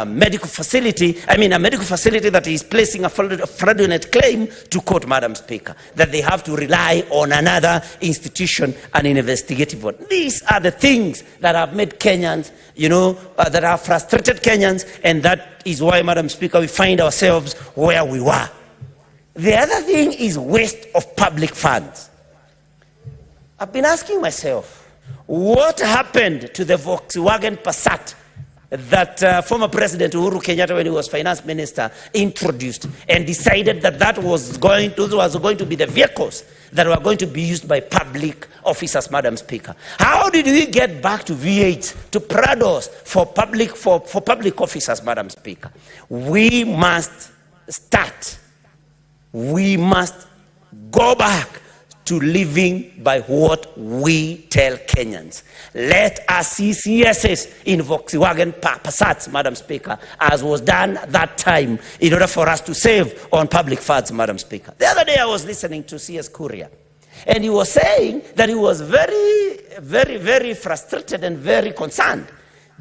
medical facility, a medical facility that is placing a fraudulent claim to court, Madam Speaker, that they have to rely on another institution, an investigative one. These are the things that have made Kenyans, that have frustrated Kenyans, and that is why, Madam Speaker, we find ourselves where we were. The other thing is waste of public funds. I've been asking myself, what happened to the Volkswagen Passat that former President Uhuru Kenyatta, when he was finance minister, introduced and decided that those was going to be the vehicles that were going to be used by public officers, Madam Speaker? How did we get back to V8, to Prados for public officers, Madam Speaker? We must go back to living by what we tell Kenyans. Let us see CSS in Volkswagen Passats, Madam Speaker, as was done that time, in order for us to save on public funds, Madam Speaker. The other day I was listening to CS Kuria, and he was saying that he was very, very, very frustrated and very concerned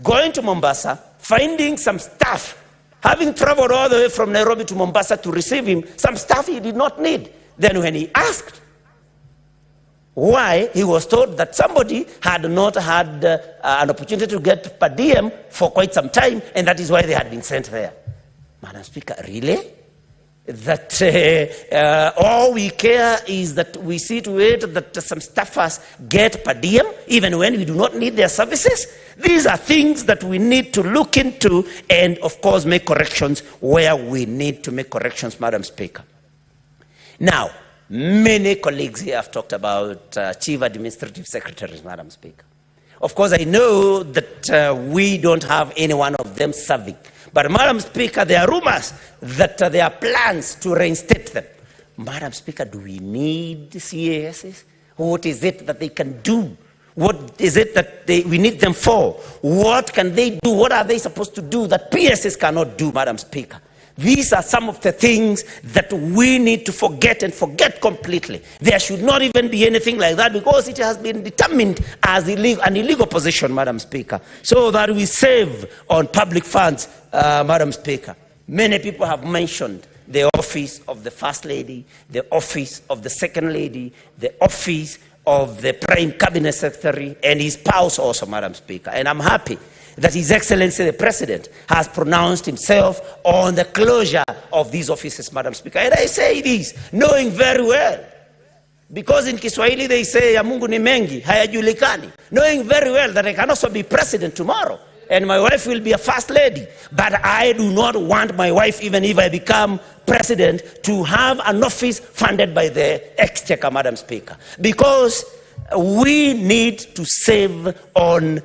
going to Mombasa, finding some stuff, having traveled all the way from Nairobi to Mombasa to receive him, some stuff he did not need. Then when he asked why, he was told that somebody had not had an opportunity to get per diem for quite some time, and that is why they had been sent there. Madam Speaker, really? That all we care is that we see to it that some staffers get per diem, even when we do not need their services? These are things that we need to look into and, of course, make corrections where we need to make corrections, Madam Speaker. Now, many colleagues here have talked about chief administrative secretaries, Madam Speaker. Of course, I know that we don't have any one of them serving. But, Madam Speaker, there are rumors that there are plans to reinstate them. Madam Speaker, do we need CASs? What is it that they can do? What is it that we need them for? What can they do? What are they supposed to do that PSs cannot do, Madam Speaker? These are some of the things that we need to forget and forget completely. There should not even be anything like that, because it has been determined as an illegal position, Madam Speaker, so that we save on public funds, Madam Speaker. Many people have mentioned the office of the First Lady, the office of the Second Lady, the office of the Prime Cabinet Secretary, and his spouse also, Madam Speaker. And I'm happy that His Excellency the President has pronounced himself on the closure of these offices, Madam Speaker. And I say this knowing very well, because in Kiswahili they say ya Mungu ni mengi, hayajulikani, knowing very well that I can also be president tomorrow, and my wife will be a First Lady. But I do not want my wife, even if I become president, to have an office funded by the Exchequer, Madam Speaker, because we need to save on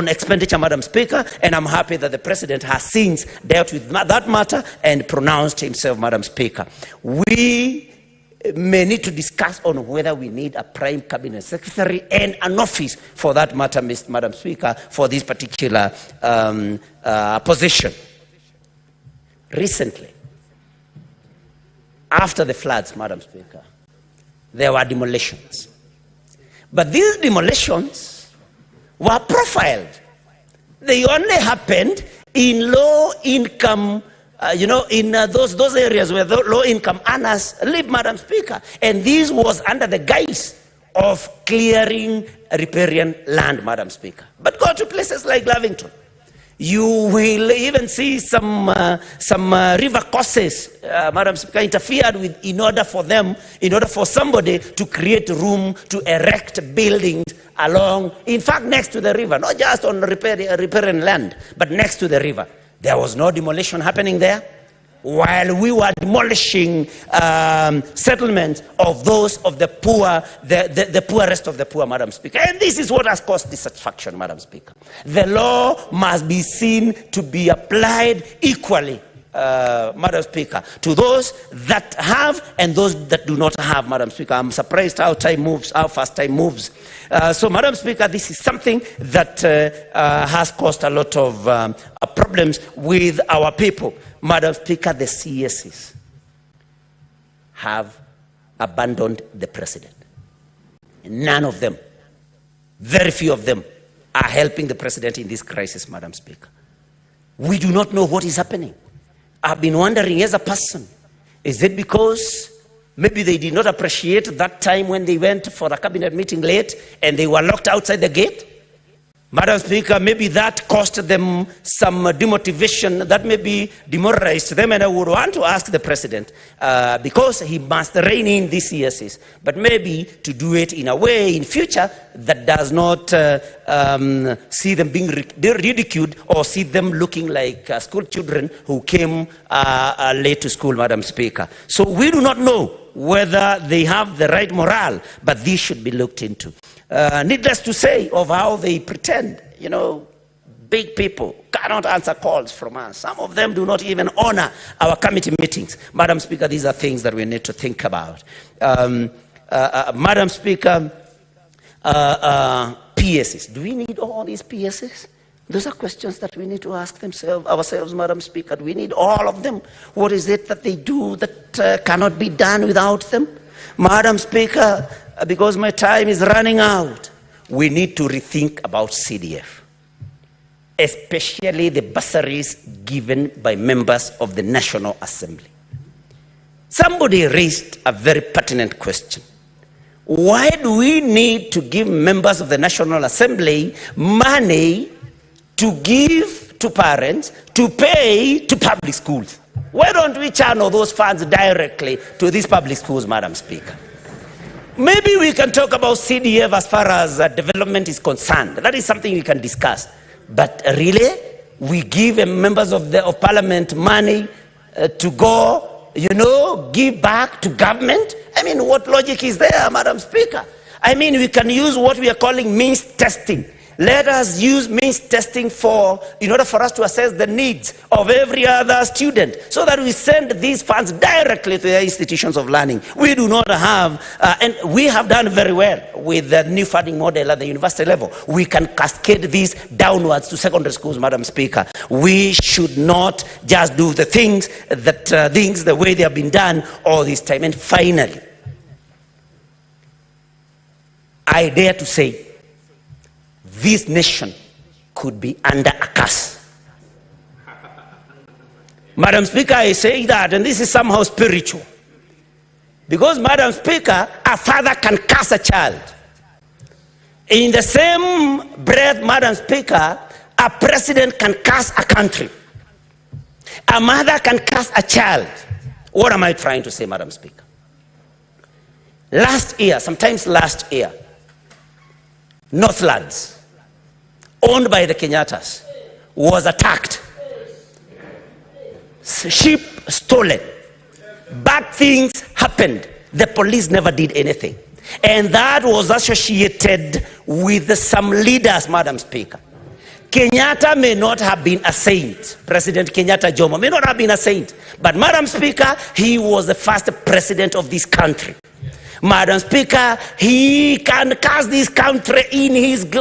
expenditure, Madam Speaker, and I'm happy that the President has since dealt with that matter and pronounced himself, Madam Speaker. We may need to discuss on whether we need a Prime Cabinet Secretary and an office for that matter, Madam Speaker, for this particular position. Recently, after the floods, Madam Speaker, there were demolitions. But these demolitions were profiled. They only happened in low-income, in those areas where the low-income earners live, Madam Speaker. And this was under the guise of clearing riparian land, Madam Speaker. But go to places like Lavington, you will even see some river courses, Madam Speaker, interfered with in order for somebody to create room to erect buildings along, in fact, next to the river, not just on riparian land, but next to the river. There was no demolition happening there, while we were demolishing settlements of those of the poor, the poorest of the poor, Madam Speaker. And this is what has caused dissatisfaction, Madam Speaker. The law must be seen to be applied equally, Madam Speaker, to those that have and those that do not have, Madam Speaker. I'm surprised how fast time moves. So, Madam Speaker, this is something that has caused a lot of problems with our people. Madam Speaker, the CSs have abandoned the President. None of them, very few of them, are helping the President in this crisis, Madam Speaker. We do not know what is happening. I've been wondering as a person, is it because maybe they did not appreciate that time when they went for a cabinet meeting late and they were locked outside the gate? Madam Speaker, maybe that cost them some demotivation, that maybe demoralized them, and I would want to ask the President, because he must rein in these CSs, but maybe to do it in a way in future that does not see them being ridiculed or see them looking like school children who came late to school, Madam Speaker. So we do not know whether they have the right morale, but this should be looked into. Needless to say of how they pretend, big people cannot answer calls from us. Some of them do not even honor our committee meetings. Madam Speaker, these are things that we need to think about. Madam Speaker, PSs. Do we need all these PSs? Those are questions that we need to ask ourselves, Madam Speaker. Do we need all of them? What is it that they do that cannot be done without them? Madam Speaker, because my time is running out, we need to rethink about CDF, especially the bursaries given by members of the National Assembly. Somebody raised a very pertinent question. Why do we need to give members of the National Assembly money to give to parents to pay to public schools? Why don't we channel those funds directly to these public schools, Madam Speaker? Maybe we can talk about CDF as far as development is concerned. That is something we can discuss. But really, we give members of parliament money to go, give back to government? I mean, what logic is there, Madam Speaker? I mean, we can use what we are calling means testing. Let us use means testing in order for us to assess the needs of every other student, so that we send these funds directly to their institutions of learning. We do not have, and we have done very well with the new funding model at the university level. We can cascade these downwards to secondary schools, Madam Speaker. We should not just do the things the way they have been done all this time. And finally, I dare to say, this nation could be under a curse. Madam Speaker, I say that, and this is somehow spiritual. Because, Madam Speaker, a father can curse a child. In the same breath, Madam Speaker, a president can curse a country. A mother can curse a child. What am I trying to say, Madam Speaker? Sometimes last year, Northlands, owned by the Kenyattas, was attacked. Sheep stolen. Bad things happened. The police never did anything. And that was associated with some leaders, Madam Speaker. Kenyatta may not have been a saint. President Kenyatta Jomo may not have been a saint. But, Madam Speaker, he was the first president of this country. Madam Speaker, he can cast this country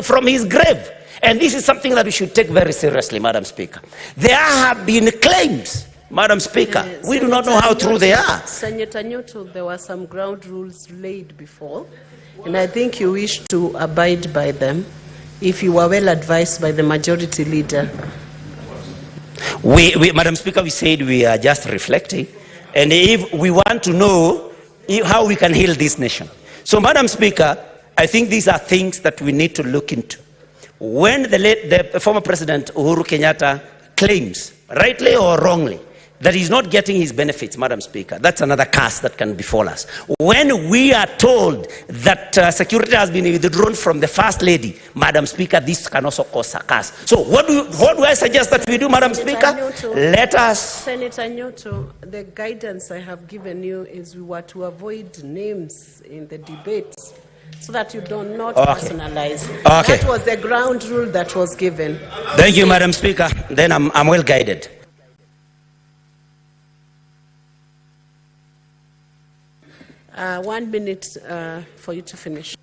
from his grave. And this is something that we should take very seriously, Madam Speaker. There have been claims, Madam Speaker. We do not know how true they are. Senator Newton, there were some ground rules laid before, and I think you wish to abide by them if you were well advised by the majority leader. Madam Speaker, we said we are just reflecting, and if we want to know how we can heal this nation. So, Madam Speaker, I think these are things that we need to look into. When the former President Uhuru Kenyatta claims, rightly or wrongly, that he's not getting his benefits, Madam Speaker, that's another curse that can befall us. When we are told that security has been withdrawn from the First Lady, Madam Speaker, this can also cause a curse. So what do I suggest that we do, Madam Speaker? Let us... Senator Newton, the guidance I have given you is we were to avoid names in the debates, so that you do not personalize. Okay. That was the ground rule that was given. Thank you, Madam Speaker. Then I'm well guided. One minute for you to finish.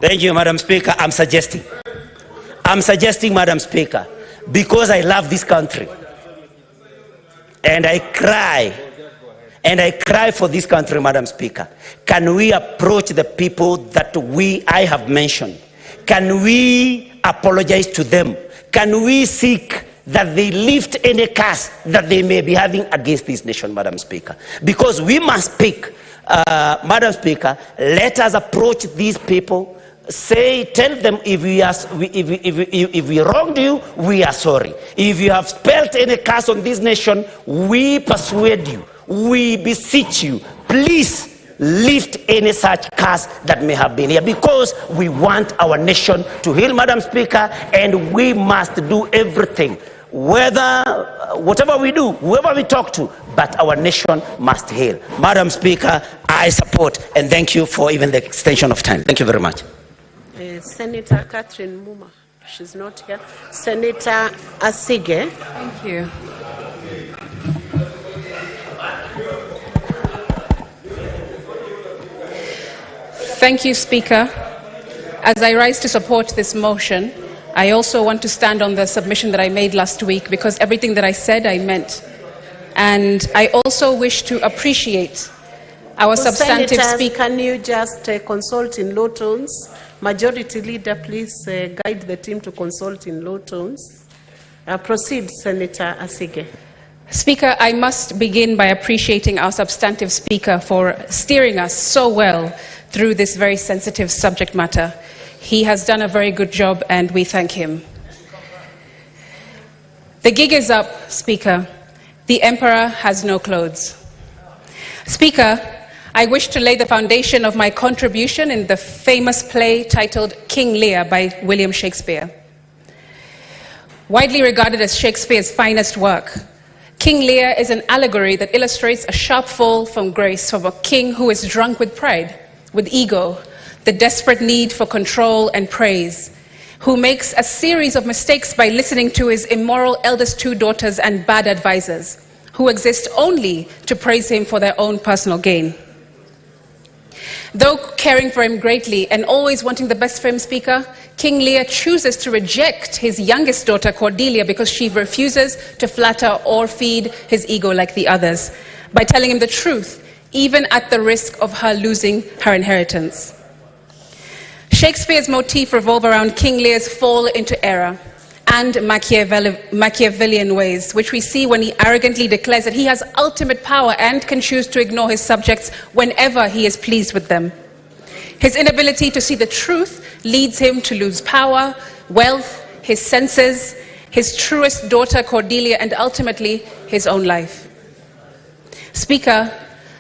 Thank you, Madam Speaker. I'm suggesting, Madam Speaker, because I love this country, and I cry for this country, Madam Speaker. Can we approach the people that I have mentioned? Can we apologize to them? Can we seek that they lift any curse that they may be having against this nation, Madam Speaker? Because we must speak, Madam Speaker, let us approach these people, tell them if we wronged you, we are sorry. If you have spelled any curse on this nation, we persuade you, we beseech you, please lift any such curse that may have been here, because we want our nation to heal, Madam Speaker, and we must do everything, whatever we do, whoever we talk to, but our nation must heal. Madam Speaker, I support, and thank you for even the extension of time. Thank you very much. Senator Catherine Muma, she's not here. Senator Asige. Thank you. Thank you, Speaker. As I rise to support this motion, I also want to stand on the submission that I made last week, because everything that I said, I meant. And I also wish to appreciate our substantive speaker. Can you just consult in low tones? Majority Leader, please guide the team to consult in low tones. Proceed, Senator Asige. Speaker, I must begin by appreciating our substantive speaker for steering us so well through this very sensitive subject matter. He has done a very good job, and we thank him. The gig is up, Speaker. The emperor has no clothes. Speaker, I wish to lay the foundation of my contribution in the famous play titled King Lear by William Shakespeare. Widely regarded as Shakespeare's finest work, King Lear is an allegory that illustrates a sharp fall from grace from a king who is drunk with pride, with ego, the desperate need for control and praise, who makes a series of mistakes by listening to his immoral eldest two daughters and bad advisors, who exist only to praise him for their own personal gain. Though caring for him greatly and always wanting the best for him, Speaker, King Lear chooses to reject his youngest daughter, Cordelia, because she refuses to flatter or feed his ego like the others, by telling him the truth, even at the risk of her losing her inheritance. Shakespeare's motif revolves around King Lear's fall into error and Machiavellian ways, which we see when he arrogantly declares that he has ultimate power and can choose to ignore his subjects whenever he is pleased with them. His inability to see the truth leads him to lose power, wealth, his senses, his truest daughter Cordelia, and ultimately his own life. Speaker,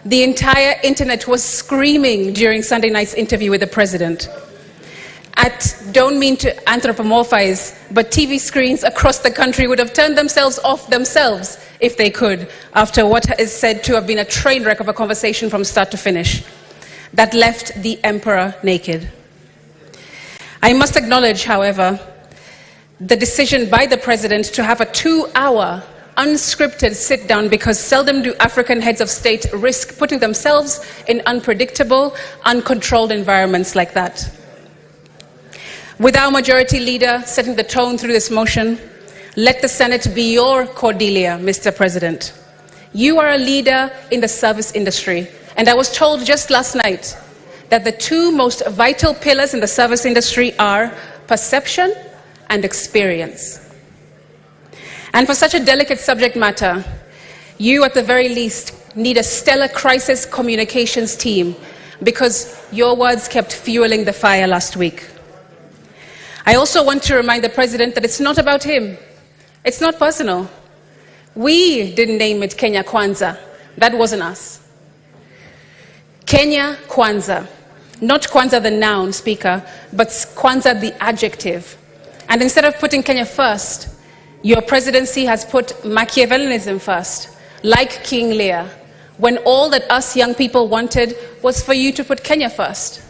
the entire internet was screaming during Sunday night's interview with the president. Don't mean to anthropomorphize, but TV screens across the country would have turned themselves off themselves if they could, after what is said to have been a train wreck of a conversation from start to finish that left the emperor naked. I must acknowledge, however, the decision by the president to have a 2-hour unscripted sit-down, because seldom do African heads of state risk putting themselves in unpredictable, uncontrolled environments like that. With our majority leader setting the tone through this motion, let the Senate be your Cordelia, Mr. President. You are a leader in the service industry, and I was told just last night that the two most vital pillars in the service industry are perception and experience. And for such a delicate subject matter, you at the very least need a stellar crisis communications team, because your words kept fueling the fire last week. I also want to remind the president that it's not about him. It's not personal. We didn't name it Kenya Kwanza. That wasn't us. Kenya Kwanza. Not Kwanza the noun, Speaker, but Kwanza the adjective. And instead of putting Kenya first, your presidency has put Machiavellianism first, like King Lear, when all that us young people wanted was for you to put Kenya first.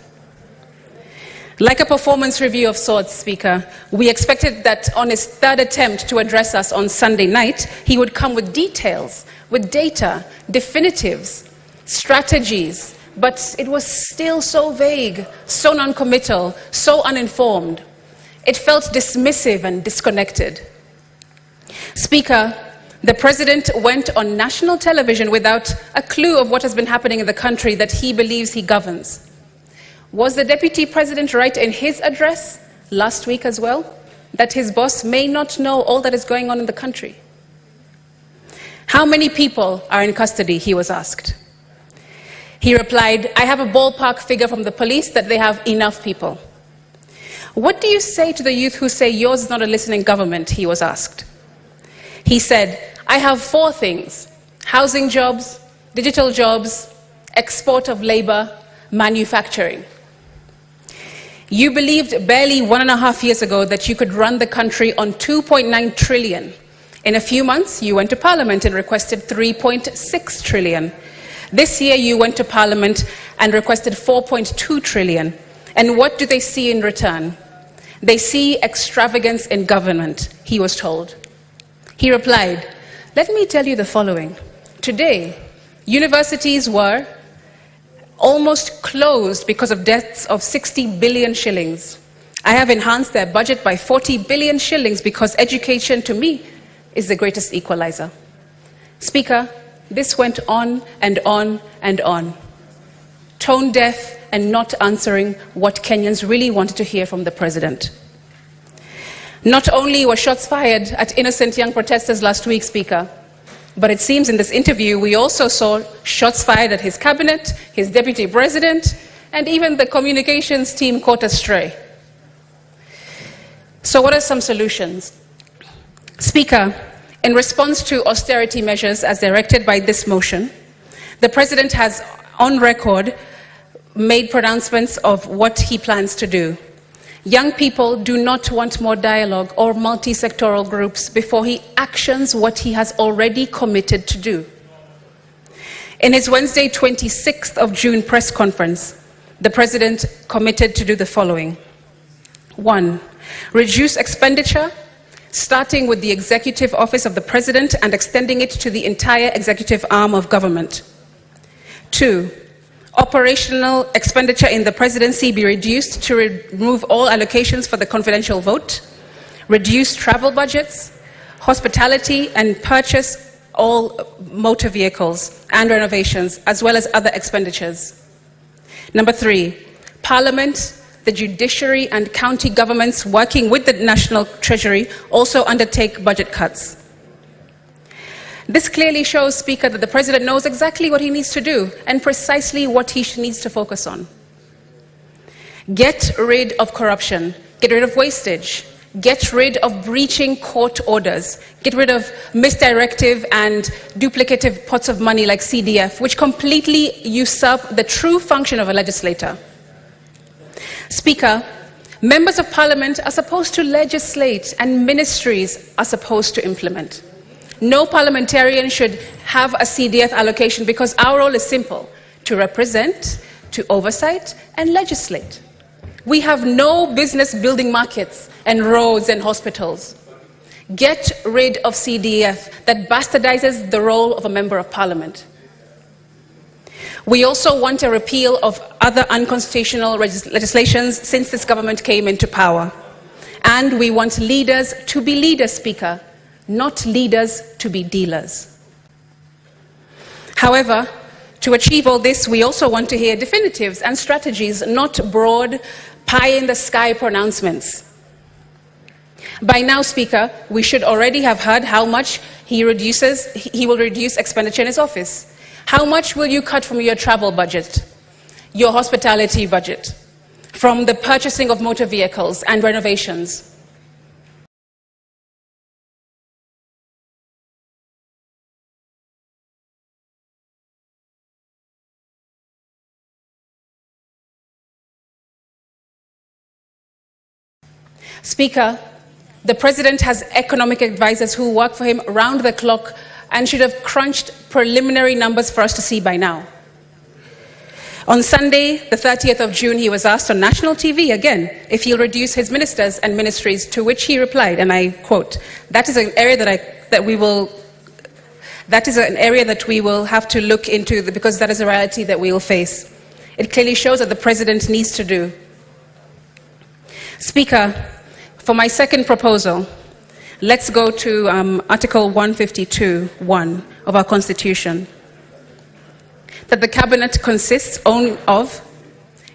Like a performance review of sorts, Speaker, we expected that on his third attempt to address us on Sunday night, he would come with details, with data, definitives, strategies, but it was still so vague, so non-committal, so uninformed. It felt dismissive and disconnected. Speaker, the president went on national television without a clue of what has been happening in the country that he believes he governs. Was the deputy president right in his address last week as well? that his boss may not know all that is going on in the country? How many people are in custody, he was asked. He replied, I have a ballpark figure from the police that they have enough people. What do you say to the youth who say yours is not a listening government, he was asked. He said, I have 4 things: housing jobs, digital jobs, export of labor, manufacturing. You believed barely 1.5 years ago that you could run the country on 2.9 trillion. In a few months, you went to Parliament and requested 3.6 trillion. This year, you went to Parliament and requested 4.2 trillion. And what do they see in return? They see extravagance in government, he was told. He replied, let me tell you the following. Today, universities were almost closed because of debts of 60 billion shillings. I have enhanced their budget by 40 billion shillings because education, to me, is the greatest equalizer. Speaker, this went on and on and on. Tone deaf and not answering what Kenyans really wanted to hear from the president. Not only were shots fired at innocent young protesters last week, Speaker, but it seems in this interview we also saw shots fired at his cabinet, his deputy president, and even the communications team caught astray. So what are some solutions? Speaker, in response to austerity measures as directed by this motion, the president has on record made pronouncements of what he plans to do. Young people do not want more dialogue or multi-sectoral groups before he actions what he has already committed to do. In his Wednesday, 26th of June press conference, the president committed to do the following. 1, reduce expenditure, starting with the executive office of the president and extending it to the entire executive arm of government. 2, operational expenditure in the presidency be reduced to remove all allocations for the confidential vote, reduce travel budgets, hospitality, and purchase all motor vehicles and renovations, as well as other expenditures. Number 3, Parliament, the judiciary, and county governments working with the National Treasury also undertake budget cuts. This clearly shows, Speaker, that the president knows exactly what he needs to do and precisely what he needs to focus on. Get rid of corruption, get rid of wastage, get rid of breaching court orders, get rid of misdirective and duplicative pots of money like CDF, which completely usurp the true function of a legislator. Speaker, members of parliament are supposed to legislate and ministries are supposed to implement. No parliamentarian should have a CDF allocation because our role is simple: to represent, to oversight, and legislate. We have no business building markets and roads and hospitals. Get rid of CDF that bastardizes the role of a member of parliament. We also want a repeal of other unconstitutional legislations since this government came into power. And we want leaders to be leaders, Speaker, not leaders to be dealers. However, to achieve all this, we also want to hear definitives and strategies, not broad, pie-in-the-sky pronouncements. By now, Speaker, we should already have heard how much he will reduce expenditure in his office. How much will you cut from your travel budget, your hospitality budget, from the purchasing of motor vehicles and renovations? Speaker, the president has economic advisors who work for him around the clock and should have crunched preliminary numbers for us to see by now. On Sunday, the 30th of June, he was asked on national TV again if he'll reduce his ministers and ministries, to which he replied, and I quote, that is an area that we will have to look into because that is a reality that we will face. It clearly shows that the president needs to do. Speaker, for my second proposal, let's go to Article 152(1) of our Constitution. That the cabinet consists only of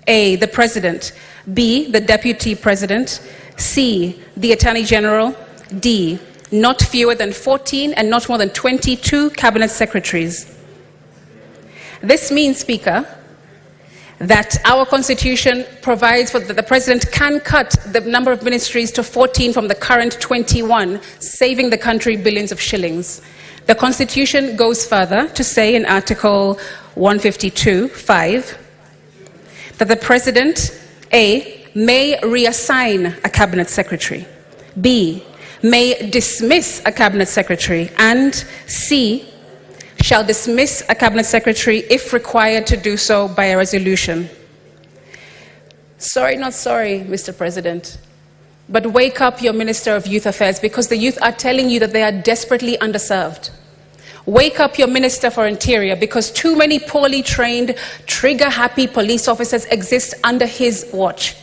A, the president, B, the deputy president, C, the Attorney General. D, not fewer than 14 and not more than 22 cabinet secretaries. This means, Speaker, that our Constitution provides for that the President can cut the number of ministries to 14 from the current 21, saving the country billions of shillings. The Constitution goes further to say in Article 152(5) that the President, A, may reassign a cabinet secretary, B, may dismiss a cabinet secretary, and C, shall dismiss a cabinet secretary if required to do so by a resolution. Sorry, not sorry, Mr. President, but wake up your Minister of Youth Affairs, because the youth are telling you that they are desperately underserved. Wake up your Minister for Interior, because too many poorly trained, trigger-happy police officers exist under his watch.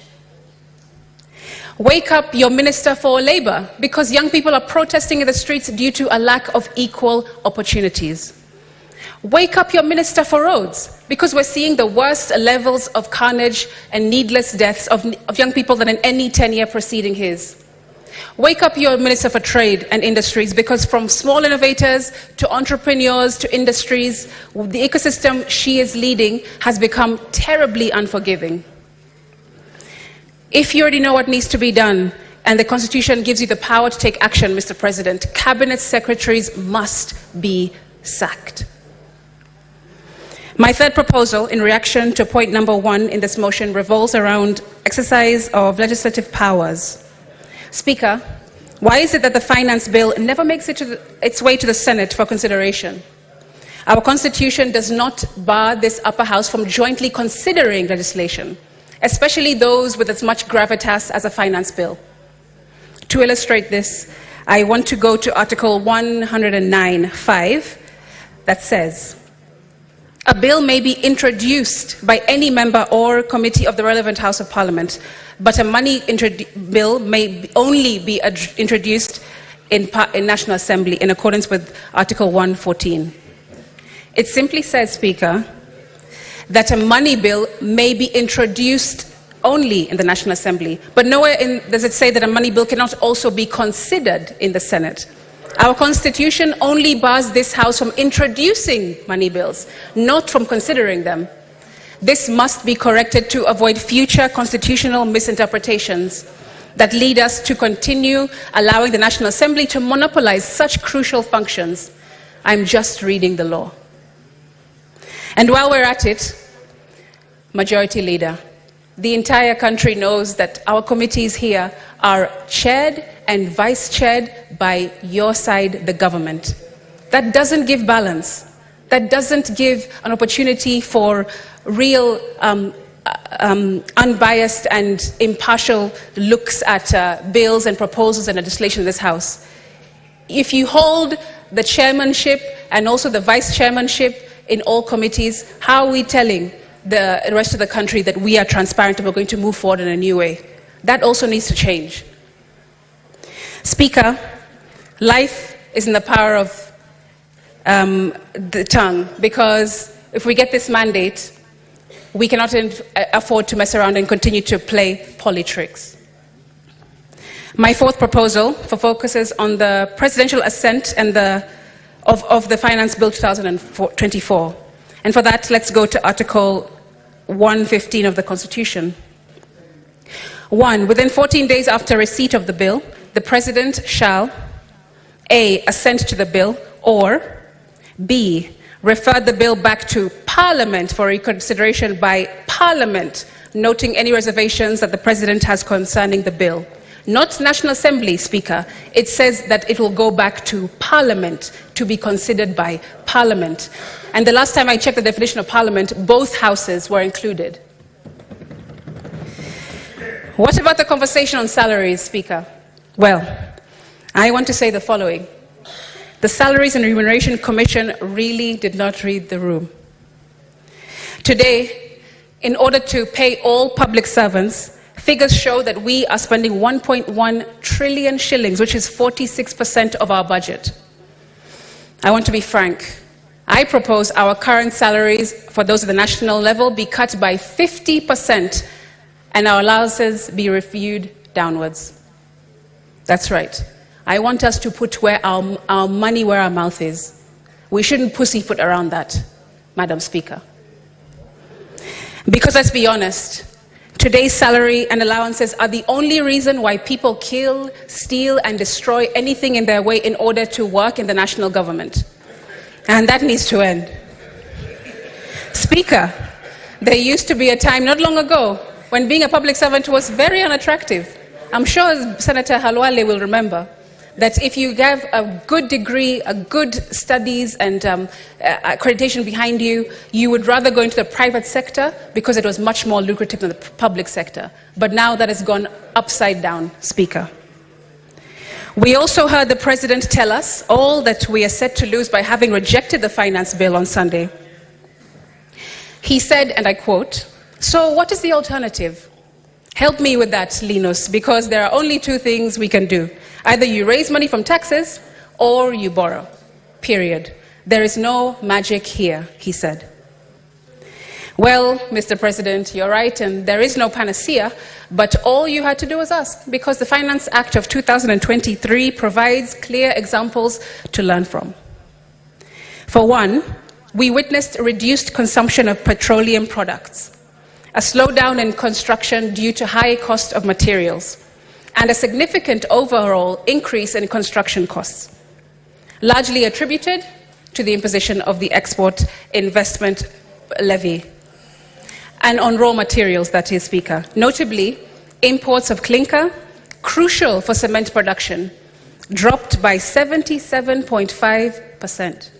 Wake up your Minister for Labour, because young people are protesting in the streets due to a lack of equal opportunities. Wake up your Minister for Roads, because we're seeing the worst levels of carnage and needless deaths of young people than in any 10-year preceding his. Wake up your Minister for Trade and Industries, because from small innovators to entrepreneurs to industries, the ecosystem she is leading has become terribly unforgiving. If you already know what needs to be done, and the Constitution gives you the power to take action, Mr. President, cabinet secretaries must be sacked. My third proposal, in reaction to point number 1 in this motion, revolves around exercise of legislative powers. Speaker, why is it that the finance bill never makes its way to the Senate for consideration? Our Constitution does not bar this upper house from jointly considering legislation, especially those with as much gravitas as a finance bill. To illustrate this, I want to go to Article 109(5) that says, a bill may be introduced by any member or committee of the relevant House of Parliament, but a money bill may only be introduced in National Assembly in accordance with Article 114. It simply says, Speaker, that a money bill may be introduced only in the National Assembly, but nowhere does it say that a money bill cannot also be considered in the Senate. Our Constitution only bars this House from introducing money bills, not from considering them. This must be corrected to avoid future constitutional misinterpretations that lead us to continue allowing the National Assembly to monopolize such crucial functions. I'm just reading the law. And while we're at it, Majority Leader, the entire country knows that our committees here are chaired and vice-chaired by your side, the government. That doesn't give balance. That doesn't give an opportunity for real unbiased and impartial looks at bills and proposals and legislation in this House. If you hold the chairmanship and also the vice-chairmanship in all committees, how are we telling the rest of the country that we are transparent and we're going to move forward in a new way? That also needs to change. Speaker, life is in the power of the tongue, because if we get this mandate, we cannot afford to mess around and continue to play politricks. My fourth proposal focuses on the presidential assent and of the Finance Bill 2024. And for that, let's go to Article 115 of the Constitution. 1. Within 14 days after receipt of the bill, the President shall A. assent to the bill, or B. refer the bill back to Parliament for reconsideration by Parliament, noting any reservations that the President has concerning the bill. Not National Assembly, Speaker. It says that it will go back to Parliament to be considered by Parliament. And the last time I checked the definition of Parliament, both houses were included. What about the conversation on salaries, Speaker? Well, I want to say the following. The Salaries and Remuneration Commission really did not read the room. Today, in order to pay all public servants, figures show that we are spending 1.1 trillion shillings, which is 46% of our budget. I want to be frank. I propose our current salaries for those at the national level be cut by 50% and our allowances be reviewed downwards. That's right. I want us to put our money where our mouth is. We shouldn't pussyfoot around that, Madam Speaker. Because let's be honest, today's salary and allowances are the only reason why people kill, steal, and destroy anything in their way in order to work in the national government. And that needs to end. Speaker, there used to be a time not long ago when being a public servant was very unattractive. I'm sure Senator Halwale will remember that if you have a good degree, a good studies and accreditation behind you, you would rather go into the private sector because it was much more lucrative than the public sector. But now that has gone upside down, Speaker. We also heard the President tell us all that we are set to lose by having rejected the finance bill on Sunday. He said, and I quote, "So what is the alternative? Help me with that, Linus, because there are only two things we can do. Either you raise money from taxes or you borrow. Period. There is no magic here," he said. Well, Mr. President, you're right, and there is no panacea, but all you had to do was ask, because the Finance Act of 2023 provides clear examples to learn from. For one, we witnessed a reduced consumption of petroleum products, a slowdown in construction due to high cost of materials, and a significant overall increase in construction costs, largely attributed to the imposition of the export investment levy, and on raw materials, that is, Speaker. Notably, imports of clinker, crucial for cement production, dropped by 77.5%.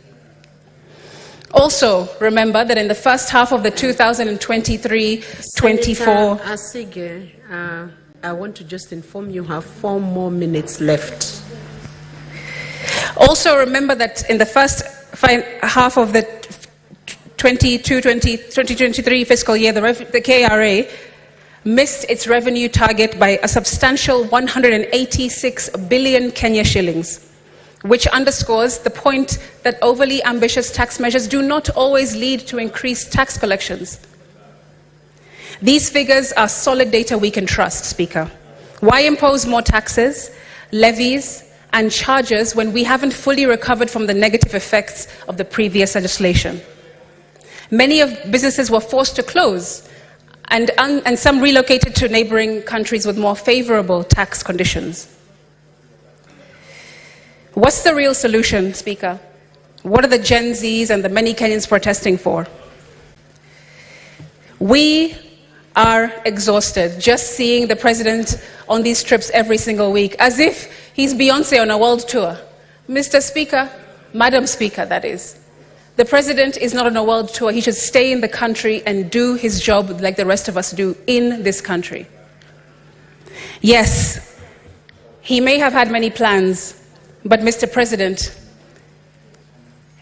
Also, remember that in the first half of the 2023-24... Asige, I want to just inform you have 4 more minutes left. Also, remember that in the first half of the 2023 fiscal year, the KRA missed its revenue target by a substantial 186 billion Kenya shillings, which underscores the point that overly ambitious tax measures do not always lead to increased tax collections. These figures are solid data we can trust, Speaker. Why impose more taxes, levies, and charges when we haven't fully recovered from the negative effects of the previous legislation? Many of businesses were forced to close, and some relocated to neighboring countries with more favorable tax conditions. What's the real solution, Speaker? What are the Gen Zs and the many Kenyans protesting for? We are exhausted just seeing the President on these trips every single week, as if he's Beyonce on a world tour. Mr. Speaker, Madam Speaker, that is. The President is not on a world tour. He should stay in the country and do his job like the rest of us do in this country. Yes, he may have had many plans, but Mr. President,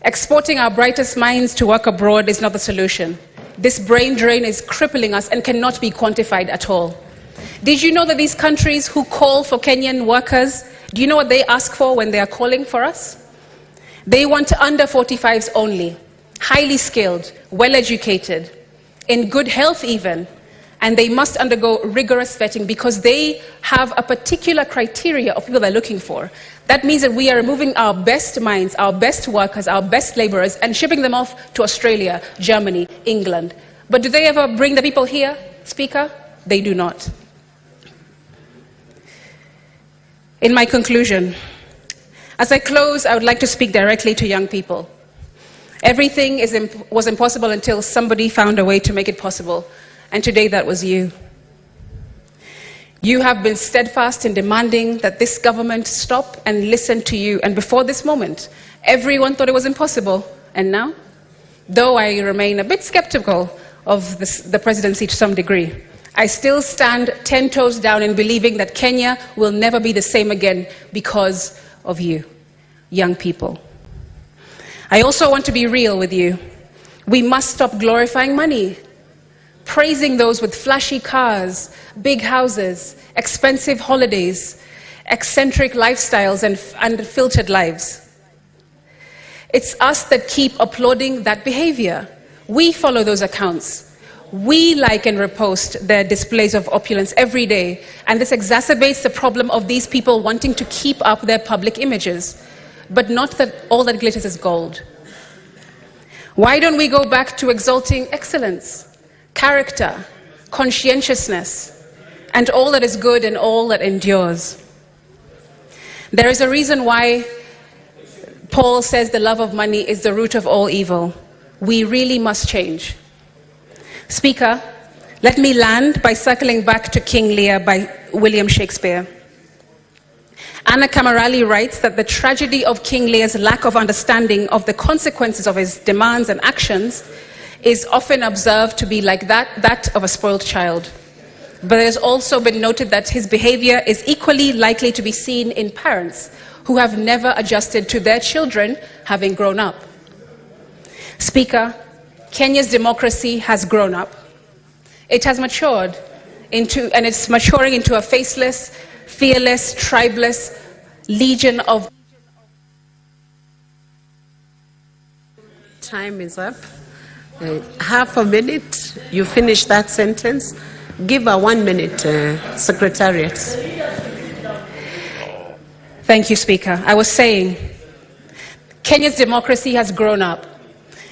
exporting our brightest minds to work abroad is not the solution. This brain drain is crippling us and cannot be quantified at all. Did you know that these countries who call for Kenyan workers, do you know what they ask for when they are calling for us? They want under 45s only, highly skilled, well-educated, in good health even, and they must undergo rigorous vetting because they have a particular criteria of people they're looking for. That means that we are removing our best minds, our best workers, our best laborers, and shipping them off to Australia, Germany, England. But do they ever bring the people here, Speaker? They do not. In my conclusion, as I close, I would like to speak directly to young people. Everything was impossible until somebody found a way to make it possible. And today that was you. You have been steadfast in demanding that this government stop and listen to you. And before this moment, everyone thought it was impossible. And now, though I remain a bit skeptical of the presidency to some degree, I still stand 10 toes down in believing that Kenya will never be the same again because of you, young people. I also want to be real with you. We must stop glorifying money, praising those with flashy cars, big houses, expensive holidays, eccentric lifestyles, and filtered lives. It's us that keep applauding that behavior. We follow those accounts. We like and repost their displays of opulence every day, and this exacerbates the problem of these people wanting to keep up their public images. But not that all that glitters is gold. Why don't we go back to exalting excellence, character, conscientiousness, and all that is good and all that endures? There is a reason why Paul says the love of money is the root of all evil. We really must change. Speaker, let me land by circling back to King Lear by William Shakespeare. Anna Camerali writes that the tragedy of King Lear's lack of understanding of the consequences of his demands and actions is often observed to be like that of a spoiled child. But it has also been noted that his behavior is equally likely to be seen in parents who have never adjusted to their children having grown up. Speaker, Kenya's democracy has grown up. It has matured and it's maturing into a faceless, fearless, tribeless legion of... Time is up. Half a minute, you finish that sentence. Give a 1 minute, Secretariat. Thank you, Speaker. I was saying, Kenya's democracy has grown up.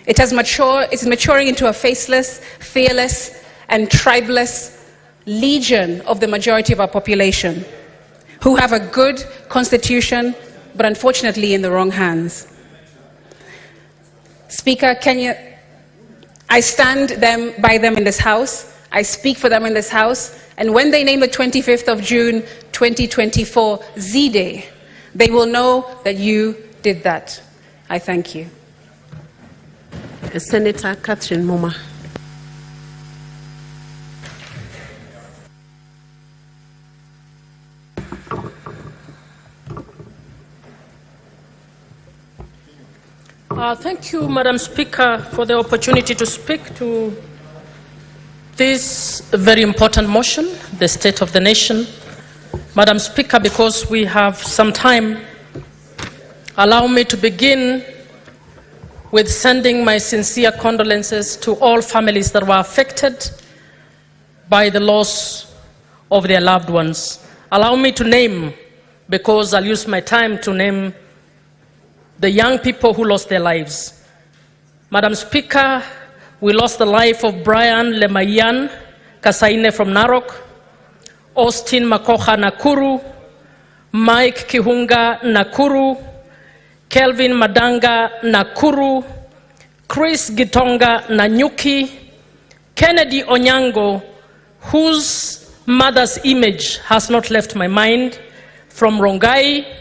It has matured, it's maturing into a faceless, fearless, and tribeless legion of the majority of our population, who have a good constitution, but unfortunately in the wrong hands. Speaker, Kenya, I stand by them in this House, I speak for them in this House, and when they name the 25th of June 2024 Z-Day, they will know that you did that. I thank you. Senator Catherine Muma. Thank you, Madam Speaker, for the opportunity to speak to this very important motion, the State of the Nation. Madam Speaker, because we have some time, allow me to begin with sending my sincere condolences to all families that were affected by the loss of their loved ones. Allow me to name, because I'll use my time to name the young people who lost their lives. Madam Speaker, we lost the life of Brian Lemayan Kasaine from Narok, Austin Makoha Nakuru, Mike Kihunga Nakuru, Kelvin Madanga Nakuru, Chris Gitonga Nanyuki, Kennedy Onyango, whose mother's image has not left my mind, from Rongai.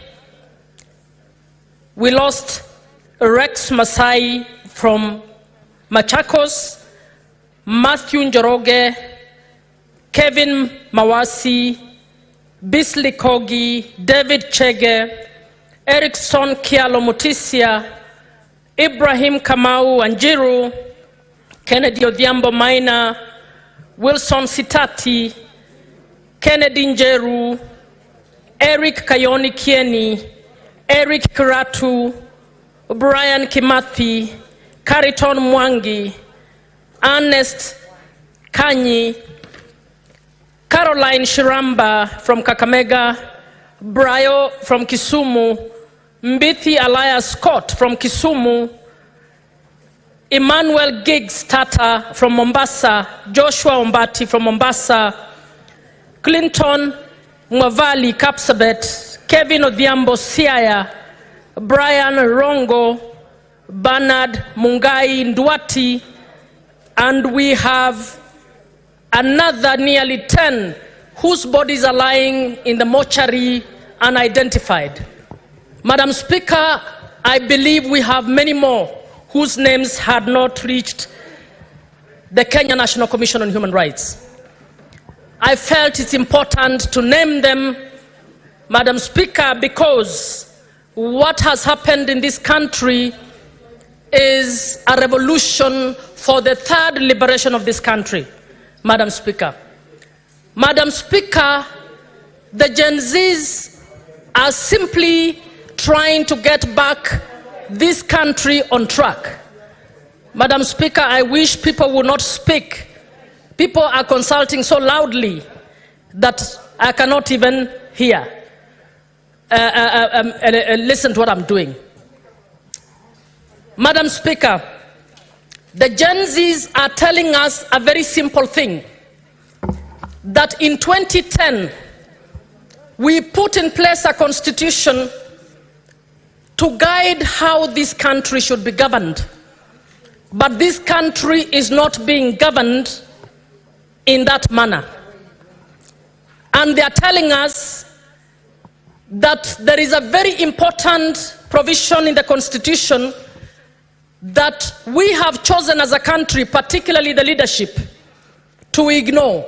We lost Rex Masai from Machakos, Matthew Njoroge, Kevin Mawasi, Bisley Kogi, David Chege, Erickson Kialo Mutisia, Ibrahim Kamau Anjiru, Kennedy Odhiambo Maina, Wilson Sitati, Kennedy Njeru, Eric Kayoni Kieni, Eric Kiratu, Brian Kimathi, Kariton Mwangi, Ernest Kanyi, Caroline Shiramba from Kakamega, Brayo from Kisumu, Mbithi Alaya Scott from Kisumu, Emmanuel Giggs Tata from Mombasa, Joshua Ombati from Mombasa, Clinton Mwavali Kapsabet, Kevin Odhiambo Siaya, Brian Rongo, Bernard Mungai Ndwati, and we have another nearly 10 whose bodies are lying in the mortuary unidentified. Madam Speaker, I believe we have many more whose names had not reached the Kenya National Commission on Human Rights. I felt it's important to name them, Madam Speaker, because what has happened in this country is a revolution for the third liberation of this country, Madam Speaker. Madam Speaker, the Gen Zs are simply trying to get back this country on track. Madam Speaker, I wish people would not speak people are consulting so loudly that I cannot even hear, listen to what I'm doing. Madam Speaker, the Gen Zs are telling us a very simple thing, that in 2010, we put in place a constitution to guide how this country should be governed. But this country is not being governed in that manner. And they are telling us that there is a very important provision in the constitution that we have chosen as a country, particularly the leadership, to ignore.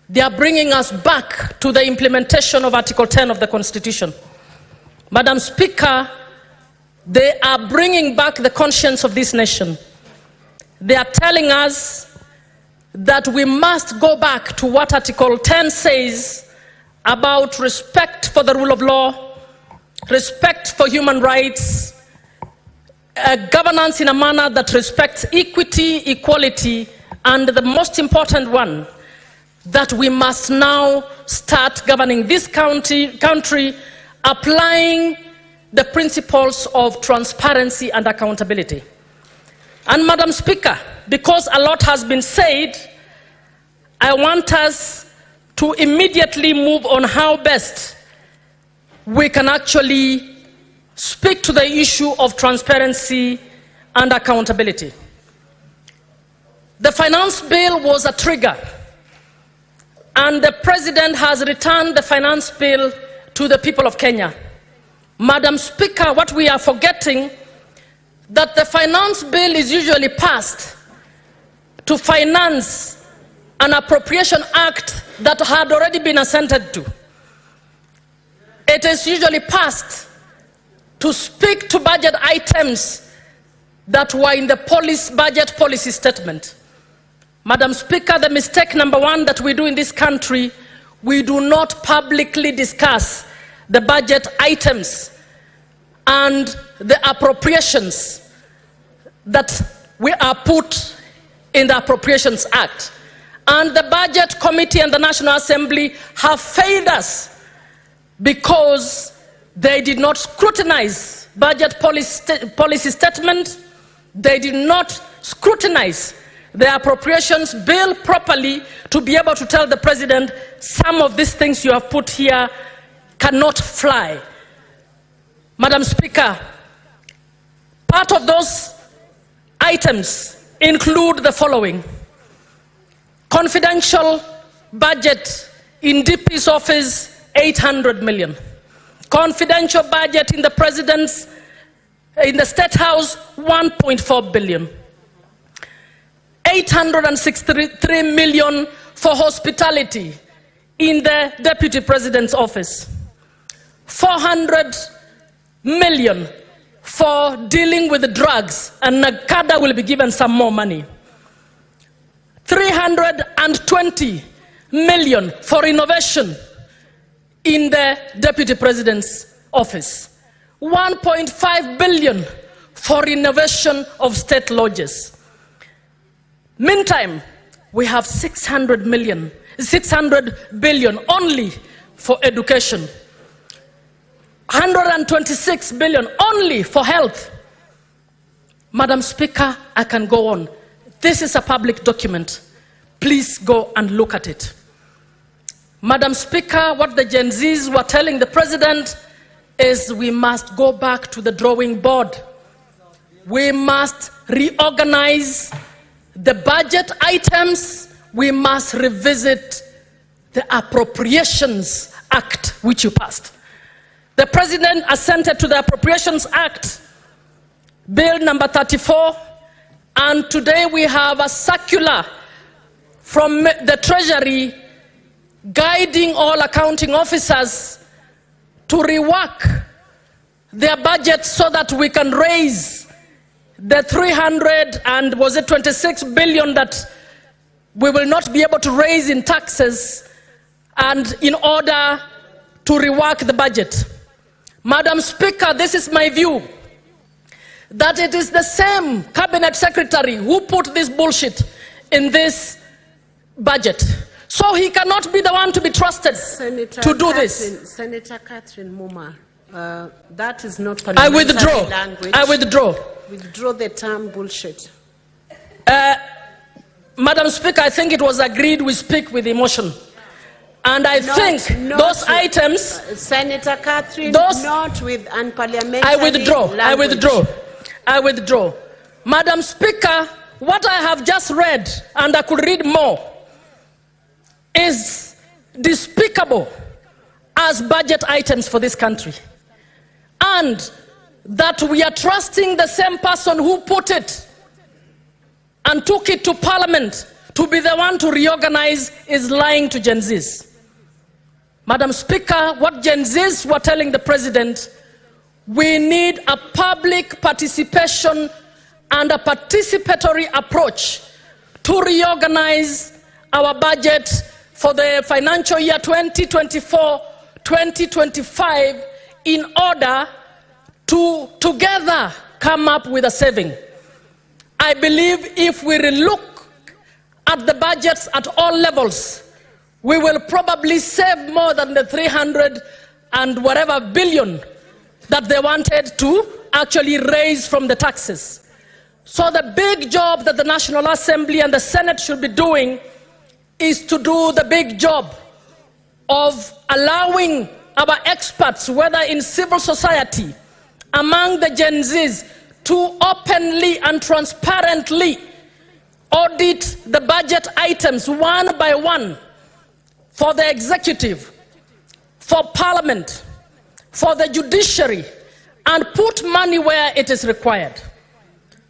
They are bringing us back to the implementation of Article 10 of the Constitution. Madam Speaker, they are bringing back the conscience of this nation. They are telling us that we must go back to what Article 10 says about respect for the rule of law, respect for human rights, governance in a manner that respects equity, equality, and the most important one, that we must now start governing this country applying the principles of transparency and accountability. And Madam Speaker, because a lot has been said, I want us to immediately move on how best we can actually speak to the issue of transparency and accountability. The finance bill was a trigger, and the President has returned the finance bill to the people of Kenya. Madam Speaker, what we are forgetting, that the finance bill is usually passed to finance an appropriation act that had already been assented to. It is usually passed to speak to budget items that were in the budget policy statement. Madam Speaker, the mistake number one that we do in this country, we do not publicly discuss the budget items and the appropriations that we are put in the Appropriations Act. And the Budget Committee and the National Assembly have failed us because they did not scrutinize budget policy statement. They did not scrutinize the appropriations bill properly to be able to tell the President, some of these things you have put here cannot fly. Madam Speaker, part of those items include the following: confidential budget in DP's office, 800 million. Confidential budget in the President's, in the State House, 1.4 billion. 863 million for hospitality in the Deputy President's office. 400 million for dealing with the drugs, and NACADA will be given some more money. 320 million for innovation in the Deputy President's office. 1.5 billion for renovation of state lodges. Meantime, we have 600 billion only for education. 126 billion only for health. Madam Speaker, I can go on. This is a public document. Please go and look at it. Madam Speaker, what the Gen Zs were telling the President is we must go back to the drawing board. We must reorganize the budget items. We must revisit the Appropriations Act, which you passed. The President assented to the Appropriations Act, Bill number 34, and today we have a circular from the Treasury guiding all accounting officers to rework their budget so that we can raise the 26 billion that we will not be able to raise in taxes, and in order to rework the budget. Madam Speaker, this is my view, that it is the same cabinet secretary who put this bullshit in this budget. So he cannot be the one to be trusted to do this. Senator Catherine Muma, that is not I withdraw. language. I withdraw. Withdraw the term bullshit. Madam Speaker, I think it was agreed we speak with emotion. And I think those items... Senator Catherine, not with unparliamentary I withdraw. language. I withdraw. I withdraw. Madam Speaker, what I have just read, and I could read more, is despicable as budget items for this country. And that we are trusting the same person who put it and took it to Parliament to be the one to reorganize is lying to Gen Zs. Madam Speaker, what Gen Zs were telling the President, we need a public participation and a participatory approach to reorganize our budget for the financial year 2024-2025 in order to together come up with a saving. I believe if we look at the budgets at all levels, we will probably save more than the 300 and whatever billion that they wanted to actually raise from the taxes. So the big job that the National Assembly and the Senate should be doing is to do the big job of allowing our experts, whether in civil society, among the Gen Zs, to openly and transparently audit the budget items one by one for the executive, for Parliament, for the judiciary, and put money where it is required.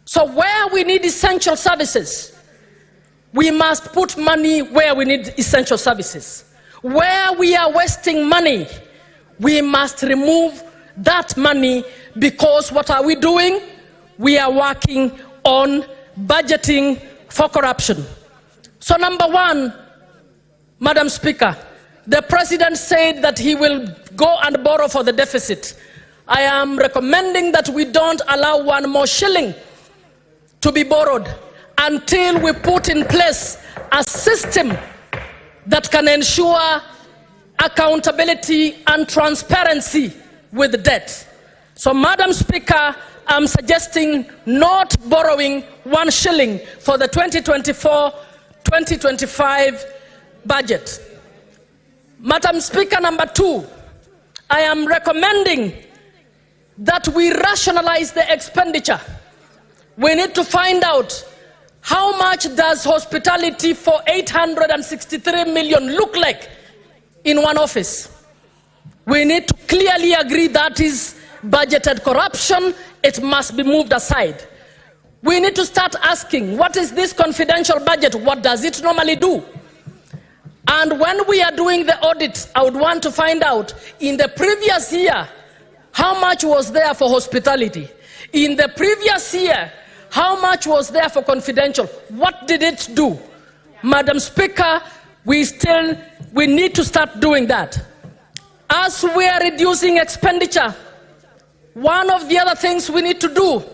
So where we need essential services, we must put money where we need essential services. Where we are wasting money, we must remove that money, because what are we doing? We are working on budgeting for corruption. So number one, Madam Speaker, the President said that he will go and borrow for the deficit. I am recommending that we don't allow one more shilling to be borrowed until we put in place a system that can ensure accountability and transparency with debt. So, Madam Speaker, I'm suggesting not borrowing 1 shilling for the 2024-2025 budget. Madam Speaker, number 2, I am recommending that we rationalize the expenditure. We need to find out how much does hospitality for 863 million look like in one office. We need to clearly agree that is budgeted corruption. It must be moved aside. We need to start asking, what is this confidential budget? What does it normally do? And when we are doing the audit, I would want to find out, in the previous year, how much was there for hospitality? In the previous year, how much was there for confidential? What did it do? Madam Speaker, we need to start doing that. As we are reducing expenditure, one of the other things we need to do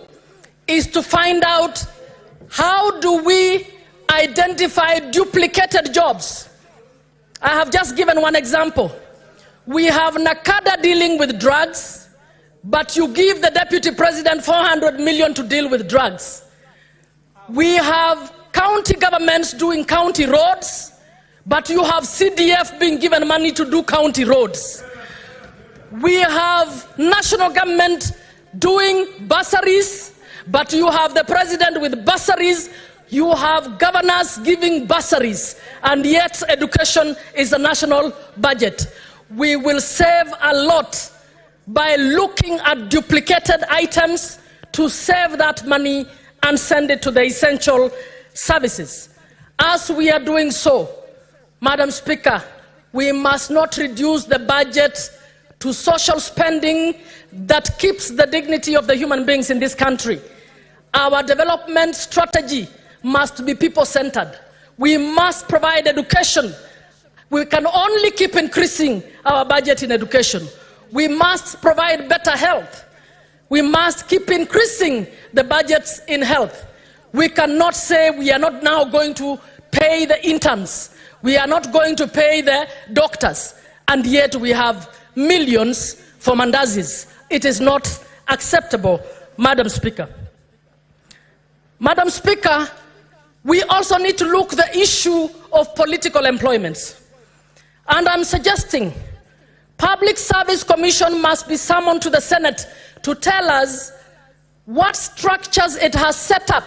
is to find out, how do we identify duplicated jobs? I have just given one example. We have NACADA dealing with drugs, but you give the Deputy President 400 million to deal with drugs. We have county governments doing county roads, but you have CDF being given money to do county roads. We have national government doing bursaries, but you have the President with bursaries. You have governors giving bursaries, and yet education is a national budget. We will save a lot by looking at duplicated items to save that money and send it to the essential services. As we are doing so, Madam Speaker, we must not reduce the budget to social spending that keeps the dignity of the human beings in this country. Our development strategy must be people-centered. We must provide education. We can only keep increasing our budget in education. We must provide better health. We must keep increasing the budgets in health. We cannot say we are not now going to pay the interns. We are not going to pay the doctors. And yet we have millions for mandazis. It is not acceptable, Madam Speaker. Madam Speaker, we also need to look at the issue of political employments. And I'm suggesting Public Service Commission must be summoned to the Senate to tell us what structures it has set up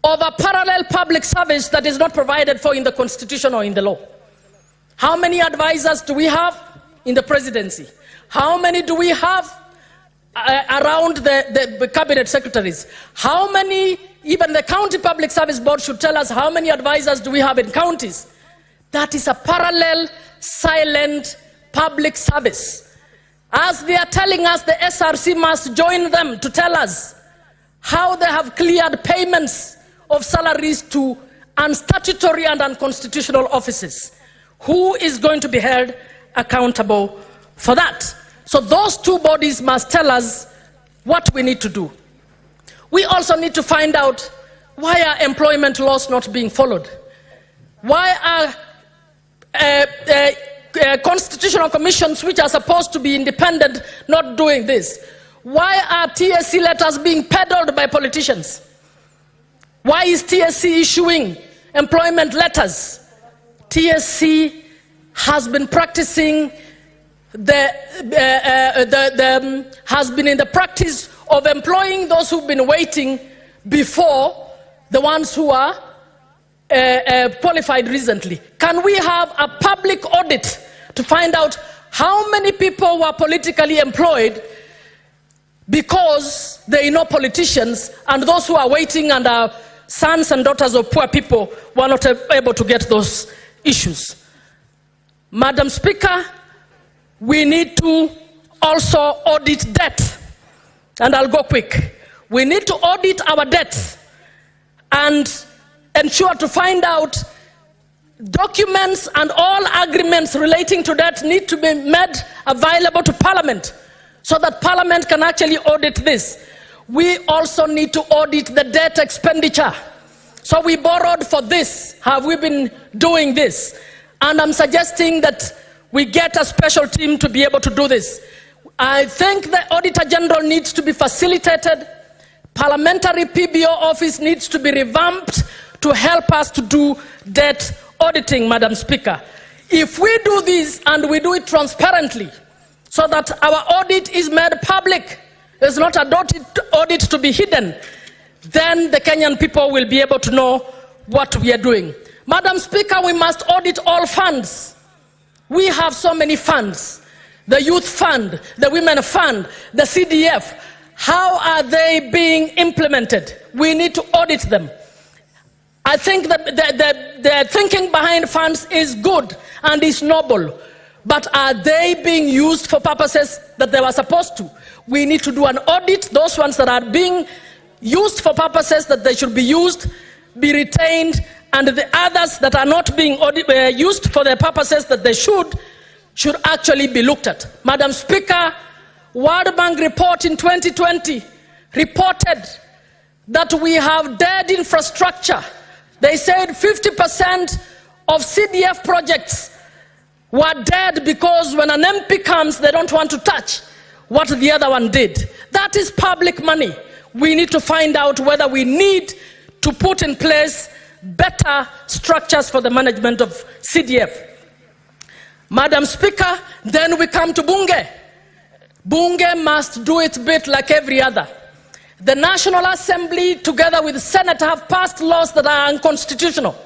of a parallel public service that is not provided for in the Constitution or in the law. How many advisors do we have in the presidency? How many do we have around the cabinet secretaries? How many, even the county public service board should tell us how many advisors do we have in counties? That is a parallel, silent public service. As they are telling us, the SRC must join them to tell us how they have cleared payments of salaries to unstatutory and unconstitutional offices. Who is going to be held accountable for that? So those two bodies must tell us what we need to do. We also need to find out why are employment laws not being followed? Why are constitutional commissions which are supposed to be independent not doing this? Why are TSC letters being peddled by politicians? Why is TSC issuing employment letters? TSC has been practicing has been in the practice of employing those who've been waiting before the ones who are qualified recently. Can we have a public audit to find out how many people were politically employed because they know politicians, and those who are waiting and are sons and daughters of poor people were not able to get those issues? Madam Speaker, we need to also audit debt. And I'll go quick. We need to audit our debt and ensure to find out documents and all agreements relating to that need to be made available to Parliament so that Parliament can actually audit this. We also need to audit the debt expenditure. So we borrowed for this. Have we been doing this? And I'm suggesting that we get a special team to be able to do this. I think the Auditor General needs to be facilitated. Parliamentary PBO office needs to be revamped to help us to do debt auditing, Madam Speaker. If we do this and we do it transparently so that our audit is made public, it's not an audit to be hidden, then the Kenyan people will be able to know what we are doing. Madam Speaker, we must audit all funds. We have so many funds. The Youth Fund, the Women Fund, the CDF. How are they being implemented? We need to audit them. I think that the thinking behind funds is good and is noble. But are they being used for purposes that they were supposed to? We need to do an audit. Those ones that are being used for purposes that they should be used, be retained, and the others that are not being used for the purposes that they should actually be looked at. Madam Speaker, World Bank report in 2020 reported that we have dead infrastructure. They said 50% of CDF projects were dead because when an MP comes, they don't want to touch what the other one did. That is public money. We need to find out whether we need to put in place better structures for the management of CDF. Madam Speaker, then we come to Bunge. Bunge must do its bit like every other. The National Assembly, together with the Senate, have passed laws that are unconstitutional.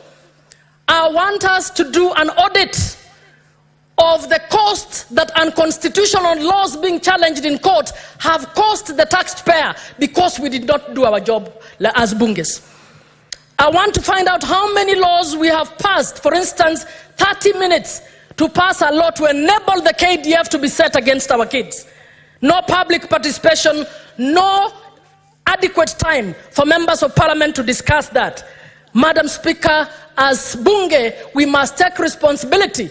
I want us to do an audit of the cost that unconstitutional laws being challenged in court have cost the taxpayer because we did not do our job as Bunges. I want to find out how many laws we have passed. For instance, 30 minutes to pass a law to enable the KDF to be set against our kids. No public participation, no adequate time for members of Parliament to discuss that. Madam Speaker, as Bunge, we must take responsibility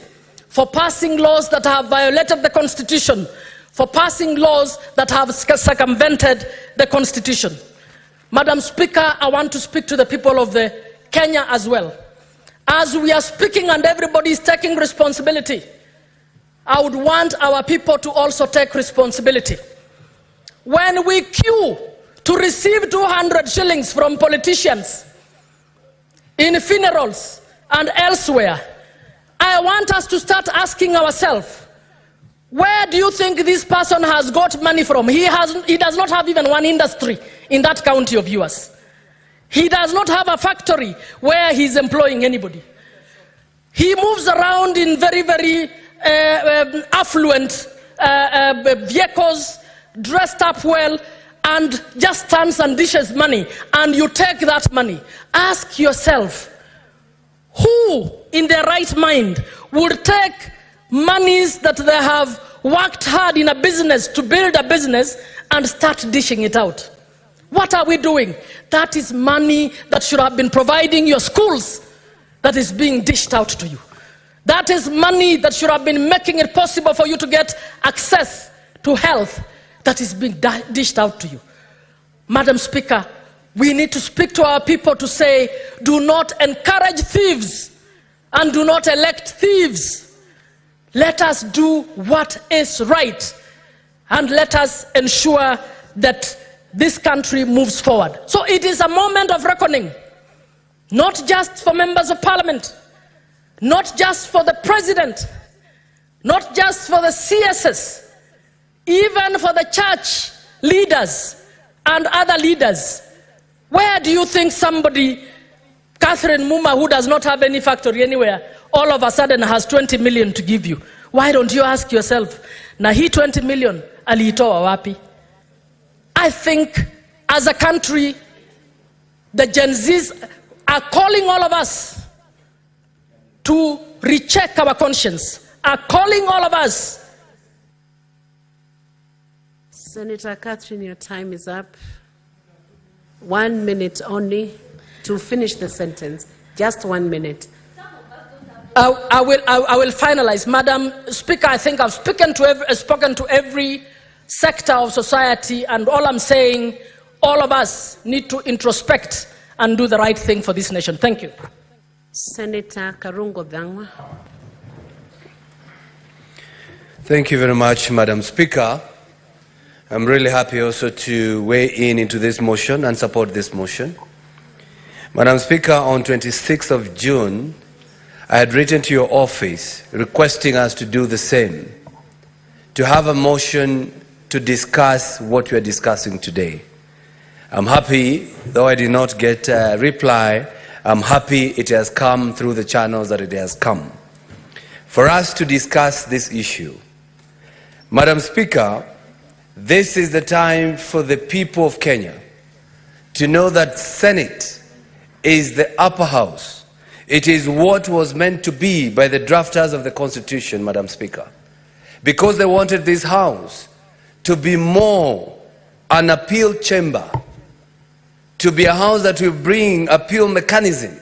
for passing laws that have violated the Constitution, for passing laws that have circumvented the Constitution. Madam Speaker, I want to speak to the people of the Kenya as well. As we are speaking and everybody is taking responsibility, I would want our people to also take responsibility. When we queue to receive 200 shillings from politicians in funerals and elsewhere, I want us to start asking ourselves, where do you think this person has got money from? He does not have even one industry in that county of yours. He does not have a factory where he's employing anybody. He moves around in very, very affluent vehicles, dressed up well, and just stands and dishes money, and you take that money. Ask yourself, who in their right mind would take monies that they have worked hard in a business to build a business and start dishing it out? What are we doing? That is money that should have been providing your schools that is being dished out to you. That is money that should have been making it possible for you to get access to health that is being dished out to you. Madam Speaker, we need to speak to our people to say, do not encourage thieves and do not elect thieves. Let us do what is right, and let us ensure that this country moves forward. So it is a moment of reckoning, not just for members of parliament, not just for the president, not just for the CSS, even for the church leaders and other leaders. Where do you think somebody, Catherine Muma, who does not have any factory anywhere, all of a sudden has 20 million to give you? Why don't you ask yourself, na hii 20 million aliitoa wapi? I think as a country, the Gen Zs are calling all of us to recheck our conscience, are calling all of us. Senator Catherine, your time is up. 1 minute only to finish the sentence. Just 1 minute. I will finalize. Madam Speaker, I think I've spoken to every sector of society, and all I'm saying, all of us need to introspect and do the right thing for this nation. Thank you. Senator Karungo Dhangwa. Thank you very much, Madam Speaker. I'm really happy also to weigh in into this motion and support this motion. Madam Speaker, on 26th of June, I had written to your office requesting us to do the same, to have a motion to discuss what we are discussing today. I'm happy, though I did not get a reply, I'm happy it has come through the channels that it has come, for us to discuss this issue. Madam Speaker, this is the time for the people of Kenya to know that Senate is the upper house. It is what was meant to be by the drafters of the Constitution, Madam Speaker, because they wanted this house to be more an appeal chamber, to be a house that will bring appeal mechanism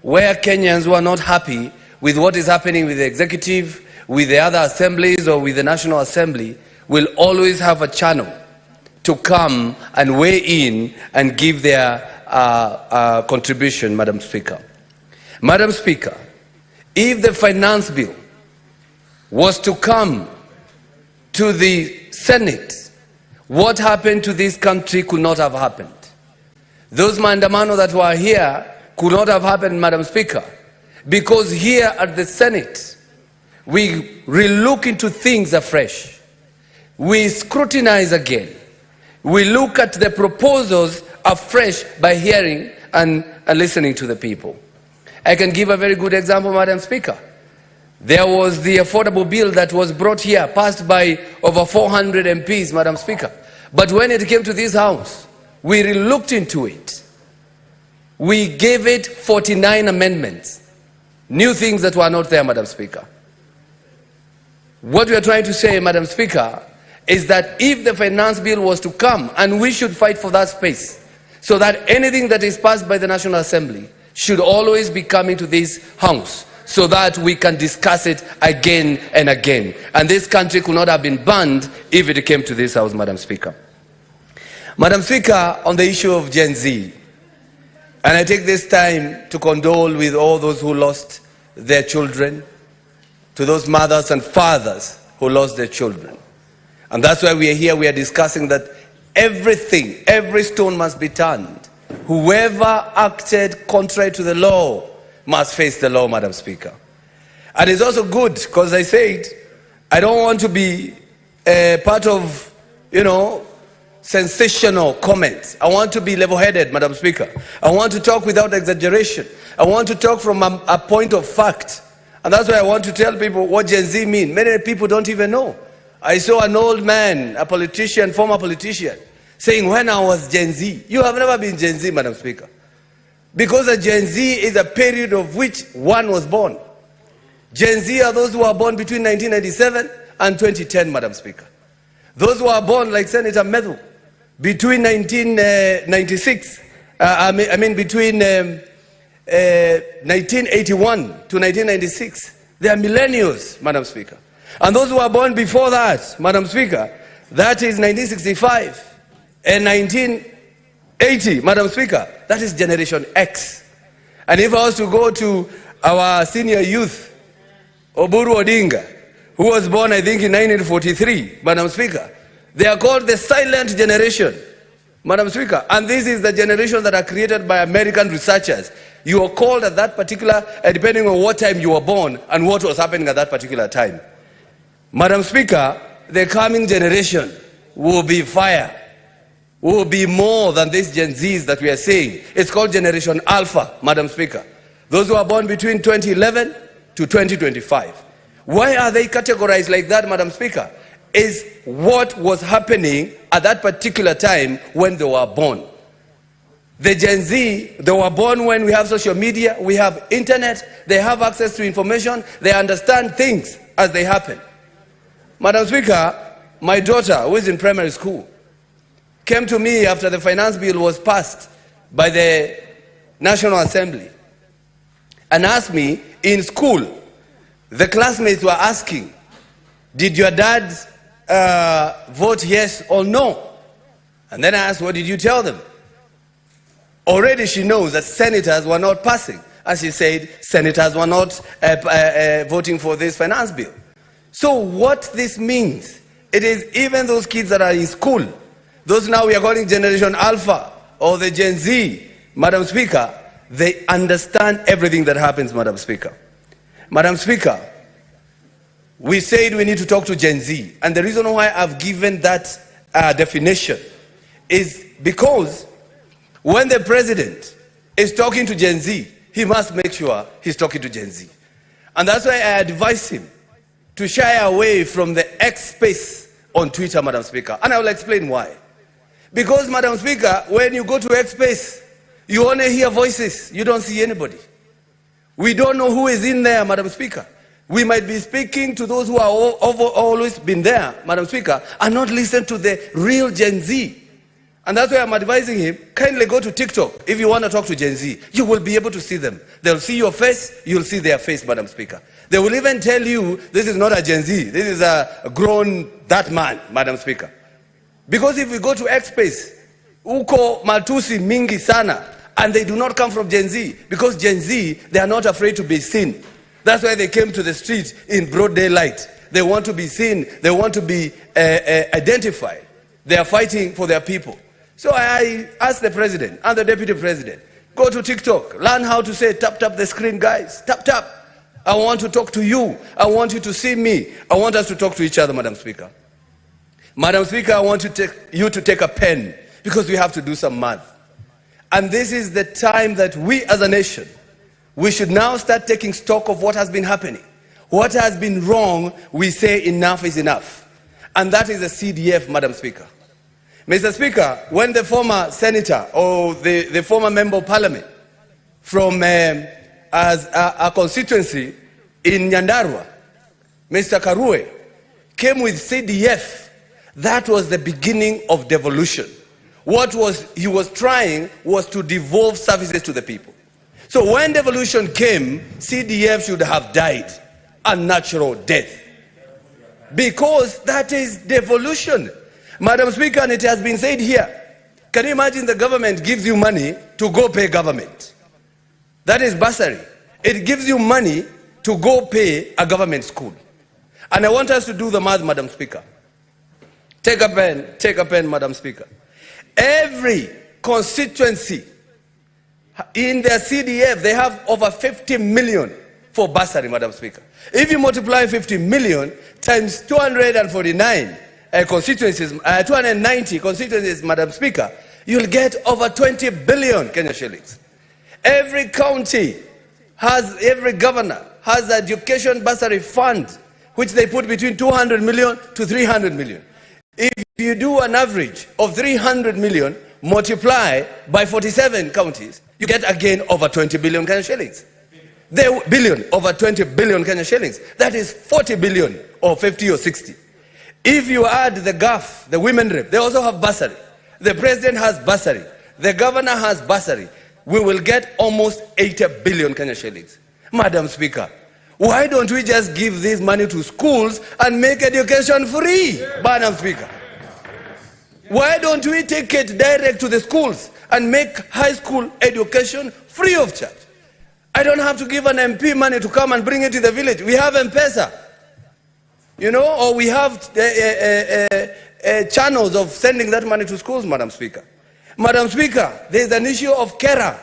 where Kenyans who are not happy with what is happening with the executive, with the other assemblies or with the National Assembly will always have a channel to come and weigh in and give their contribution, Madam Speaker. Madam Speaker, if the finance bill was to come to the Senate, what happened to this country could not have happened. Those maandamano that were here could not have happened, Madam Speaker, because here at the Senate, we relook into things afresh. We scrutinize again. We look at the proposals afresh by hearing and listening to the people. I can give a very good example, Madam Speaker. There was the affordable bill that was brought here, passed by over 400 MPs, Madam Speaker. But when it came to this House, we relooked into it. We gave it 49 amendments. New things that were not there, Madam Speaker. What we are trying to say, Madam Speaker, is that if the finance bill was to come, and we should fight for that space, so that anything that is passed by the National Assembly should always be coming to this House, so that we can discuss it again and again. And this country could not have been banned if it came to this House, Madam Speaker. Madam Speaker, on the issue of Gen Z, And I take this time to condole with all those who lost their children, to those mothers and fathers who lost their children. And that's why we are here. We are discussing that everything, every stone must be turned. Whoever acted contrary to the law must face the law, Madam Speaker. And it's also good, because I said, I don't want to be part of, sensational comments. I want to be level-headed, Madam Speaker. I want to talk without exaggeration. I want to talk from a point of fact. And that's why I want to tell people what Gen Z mean. Many people don't even know. I saw an old man, a politician, former politician, saying, when I was Gen Z. You have never been Gen Z, Madam Speaker. Because a Gen Z is a period of which one was born. Gen Z are those who were born between 1997 and 2010, Madam Speaker. Those who are born, like Senator Medhu, between 1996, between 1981 to 1996, they are millennials, Madam Speaker. And those who are born before that, Madam Speaker, that is 1965 and 1980, Madam Speaker, that is Generation X. And if I was to go to our senior youth, Oburu Odinga, who was born, I think, in 1943, Madam Speaker, they are called the silent generation, Madam Speaker. And this is the generation that are created by American researchers. You are called at that particular, depending on what time you were born and what was happening at that particular time. Madam Speaker, the coming generation will be fire, will be more than these Gen Zs that we are saying. It's called Generation Alpha, Madam Speaker. Those who are born between 2011 to 2025. Why are they categorized like that, Madam Speaker? Is what was happening at that particular time when they were born. The Gen Z, they were born when we have social media, we have internet, they have access to information, they understand things as they happen. Madam Speaker, my daughter, who is in primary school, came to me after the finance bill was passed by the National Assembly and asked me, in school, the classmates were asking, did your dad vote yes or no? And then I asked, what did you tell them? Already she knows that senators were not passing. As she said, senators were not voting for this finance bill. So what this means, it is even those kids that are in school, those now we are calling Generation Alpha or the Gen Z, Madam Speaker, they understand everything that happens, Madam Speaker. Madam Speaker, we said we need to talk to Gen Z. And the reason why I've given that definition is because when the president is talking to Gen Z, he must make sure he's talking to Gen Z. And that's why I advise him to shy away from the X space on Twitter, Madam Speaker. And I will explain why. Because, Madam Speaker, when you go to X space, you only hear voices. You don't see anybody. We don't know who is in there, Madam Speaker. We might be speaking to those who are always been there, Madam Speaker, and not listen to the real Gen Z. And that's why I'm advising him, kindly go to TikTok. If you want to talk to Gen Z, you will be able to see them. They'll see your face, you'll see their face, Madam Speaker. They will even tell you, this is not a Gen Z, this is a grown, that man, Madam Speaker. Because if we go to X space, uko matusi mingi sana, and they do not come from Gen Z, because Gen Z, they are not afraid to be seen. That's why they came to the street in broad daylight. They want to be seen, they want to be identified. They are fighting for their people. So I asked the president and the deputy president, go to TikTok, learn how to say tap tap the screen, guys, tap tap. I want to talk to you, I want you to see me, I want us to talk to each other, Madam Speaker. Madam Speaker, I want you to take a pen, because we have to do some math. And this is the time that we as a nation, we should now start taking stock of what has been happening. What has been wrong, we say enough is enough. And that is the CDF, Madam Speaker. Mr. Speaker, when the former senator or the former member of parliament from as a constituency in Nyandarua, Mr. Karue, came with CDF, that was the beginning of devolution. What he was trying was to devolve services to the people. So when devolution came, CDF should have died a natural death. Because that is devolution. Madam Speaker, and it has been said here, Can you imagine the government gives you money to go pay government? That is bursary. It gives you money to go pay a government school. And I want us to do the math, Madam Speaker. Take a pen, Madam Speaker. Every constituency in their CDF, they have over 50 million for bursary, Madam Speaker. If you multiply 50 million times 249 constituencies, 290 constituencies, Madam Speaker, you'll get over 20 billion Kenya shillings. Every county has, every governor has an education bursary fund, which they put between 200 million to 300 million. If you do an average of 300 million, multiply by 47 counties, you get again over 20 billion Kenya shillings. Over 20 billion Kenya shillings. That is 40 billion or 50 or 60. If you add the GAF, the women rep, they also have bursary. The president has bursary. The governor has bursary. We will get almost 80 billion Kenya shillings. Madam Speaker, why don't we just give this money to schools and make education free? Madam Speaker, why don't we take it direct to the schools and make high school education free of charge? I don't have to give an MP money to come and bring it to the village. We have M-Pesa, you know, or we have channels of sending that money to schools, Madam Speaker. Madam Speaker, there is an issue of Kera.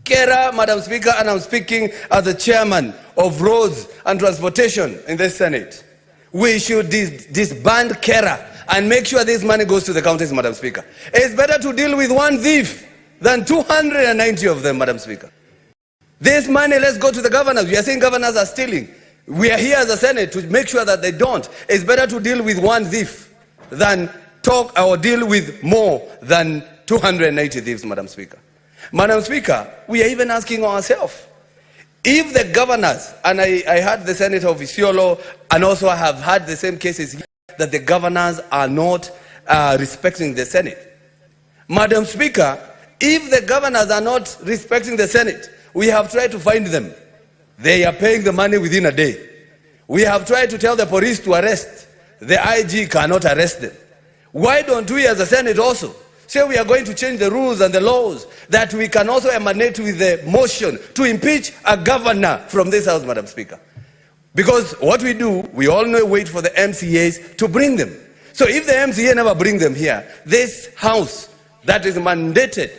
Kera, Madam Speaker, and I'm speaking as the chairman of Roads and Transportation in the Senate. We should disband Kera and make sure this money goes to the counties, Madam Speaker. It's better to deal with one thief than 290 of them, Madam Speaker. This money, let's go to the governors. We are saying governors are stealing. We are here as a Senate to make sure that they don't. It's better to deal with one thief than talk or deal with more than 290 thieves, Madam Speaker. Madam Speaker, we are even asking ourselves, if the governors, and I heard the Senator of Isiolo, and also I have had the same cases here, that the governors are not respecting the Senate. Madam Speaker, if the governors are not respecting the Senate, we have tried to find them. They are paying the money within a day. We have tried to tell the police to arrest. The IG cannot arrest them. Why don't we as a Senate also say we are going to change the rules and the laws that we can also emanate with the motion to impeach a governor from this house, Madam Speaker? Because what we do, we all know, wait for the MCAs to bring them. So if the MCA never bring them here, this house that is mandated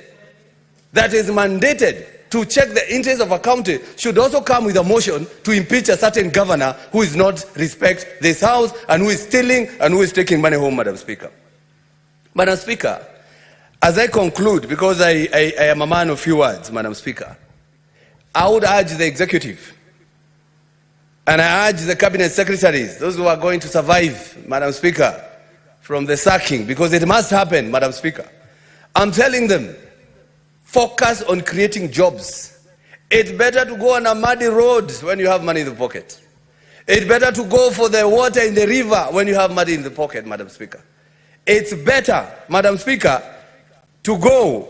to check the interest of a county should also come with a motion to impeach a certain governor who is not respect this house and who is stealing and who is taking money home, Madam Speaker. Madam Speaker, as I conclude, because I am a man of few words, Madam Speaker, I would urge the executive and I urge the cabinet secretaries, those who are going to survive, Madam Speaker, from the sacking, because it must happen, Madam Speaker. I'm telling them, focus on creating jobs. It's better to go on a muddy road when you have money in the pocket. It's better to go for the water in the river when you have money in the pocket, Madam Speaker. It's better, Madam Speaker, to go.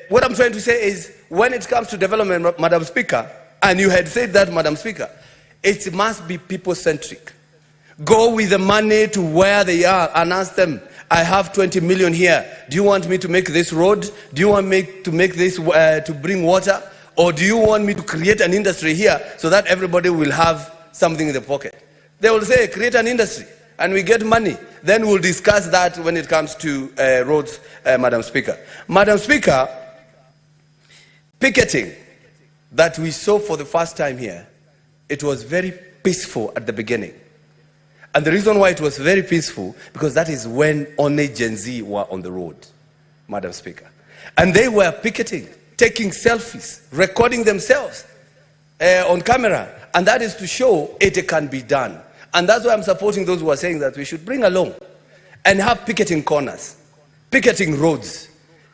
What I'm trying to say is, when it comes to development, Madam Speaker, and you had said that, Madam Speaker, it must be people-centric. Go with the money to where they are and ask them, I have 20 million here. Do you want me to make this road? Do you want me to make this, to bring water? Or do you want me to create an industry here so that everybody will have something in the pocket? They will say, create an industry and we get money. Then we'll discuss that when it comes to roads, Madam Speaker. Madam Speaker, picketing that we saw for the first time here, it was very peaceful at the beginning. And the reason why it was very peaceful, because that is when only Gen Z were on the road, Madam Speaker. And they were picketing, taking selfies, recording themselves on camera. And that is to show it can be done. And that's why I'm supporting those who are saying that we should bring along and have picketing corners, picketing roads.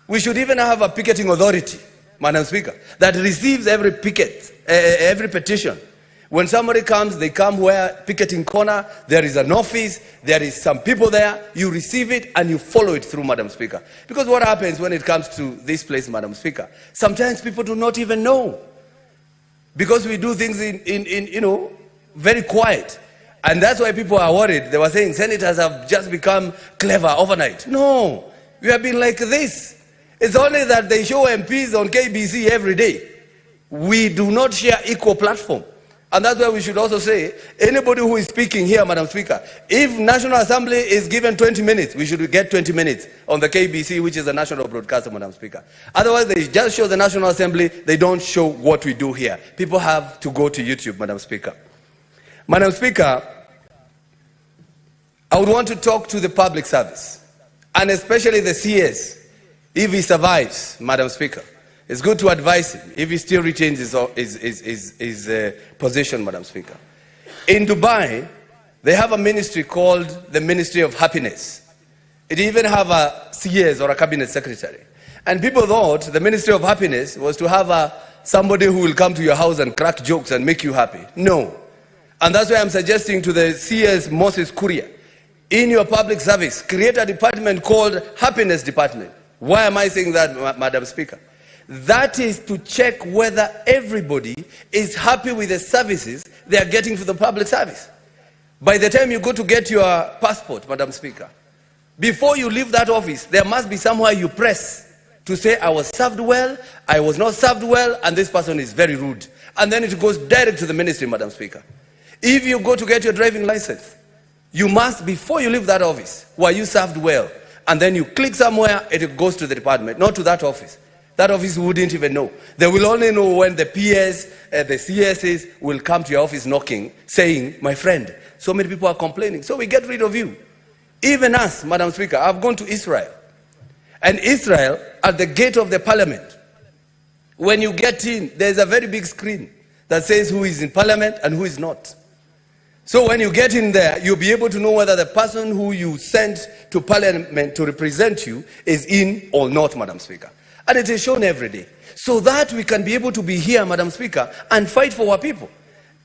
We should even have a picketing authority, Madam Speaker, that receives every petition. When somebody comes, they come where picketing corner, there is an office, there is some people there, you receive it and you follow it through, Madam Speaker. Because what happens when it comes to this place, Madam Speaker, sometimes people do not even know. Because we do things in very quiet. And that's why people are worried. They were saying senators have just become clever overnight. No, we have been like this. It's only that they show MPs on KBC every day. We do not share equal platform. And that's why we should also say, anybody who is speaking here, Madam Speaker, if National Assembly is given 20 minutes, we should get 20 minutes on the KBC, which is the national broadcaster, Madam Speaker. Otherwise, they just show the National Assembly, they don't show what we do here. People have to go to YouTube, Madam Speaker. Madam Speaker, I would want to talk to the public service, and especially the CS, if he survives, Madam Speaker. It's good to advise him if he still retains his position, Madam Speaker. In Dubai, they have a ministry called the Ministry of Happiness. It even have a CS or a cabinet secretary. And people thought the Ministry of Happiness was to have somebody who will come to your house and crack jokes and make you happy. No. And that's why I'm suggesting to the CS Moses Kuria, in your public service, create a department called Happiness Department. Why am I saying that, Madam Speaker? That is to check whether everybody is happy with the services they are getting for the public service. By the time you go to get your passport, Madam Speaker, before you leave that office, there must be somewhere you press to say, I was served well, I was not served well, and this person is very rude. And then it goes direct to the ministry, Madam Speaker. If you go to get your driving license, you must, before you leave that office, were you served well? And then you click somewhere, it goes to the department, not to that office. That office wouldn't even know. They will only know when the PS, the CSs will come to your office knocking, saying, my friend, so many people are complaining, so we get rid of you. Even us, Madam Speaker, I've gone to Israel. And Israel, at the gate of the parliament, when you get in, there's a very big screen that says who is in parliament and who is not. So when you get in there, you'll be able to know whether the person who you sent to parliament to represent you is in or not, Madam Speaker. And it is shown every day. So that we can be able to be here, Madam Speaker, and fight for our people.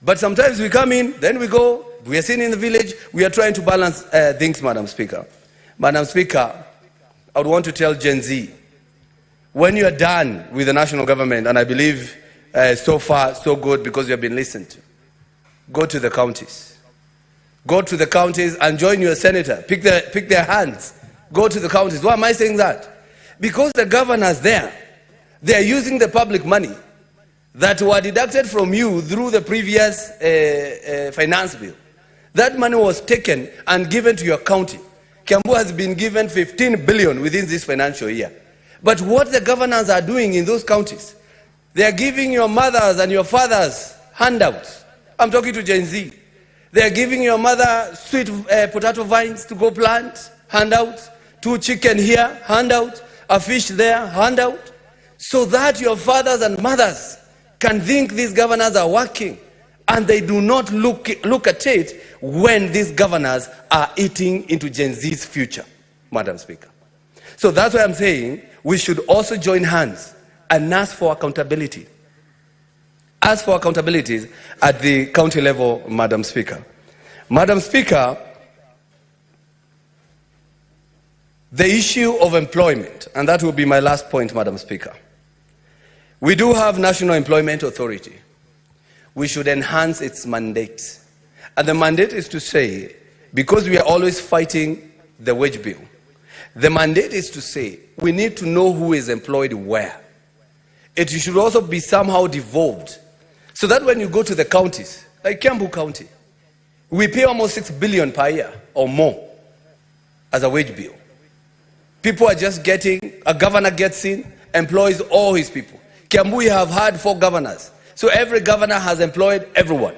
But sometimes we come in, then we go, we are seen in the village, we are trying to balance things, Madam Speaker. Madam Speaker, I would want to tell Gen Z, when you are done with the national government, and I believe so far so good because you have been listened to, go to the counties. Go to the counties and join your senator. Pick their hands. Go to the counties. Why am I saying that? Because the governors there, they are using the public money that were deducted from you through the previous finance bill. That money was taken and given to your county. Kiambu has been given 15 billion within this financial year. But what the governors are doing in those counties, they are giving your mothers and your fathers handouts. I'm talking to Gen Z. They are giving your mother sweet potato vines to go plant, handouts. 2 chicken here, handout. A fish there, handout. So that your fathers and mothers can think these governors are working, and they do not look at it when these governors are eating into Gen Z's future, Madam Speaker. So that's why I'm saying we should also join hands and ask for accountability. Ask for accountabilities at the county level, Madam Speaker. Madam Speaker, the issue of employment, and that will be my last point, Madam Speaker. We do have National Employment Authority. We should enhance its mandate. And the mandate is to say, because we are always fighting the wage bill, the mandate is to say, we need to know who is employed where. It should also be somehow devolved, so that when you go to the counties, like Kiambu County, we pay almost 6 billion per year or more as a wage bill. People are just getting, a governor gets in, employs all his people. Kiambu, we have had 4 governors. So every governor has employed everyone.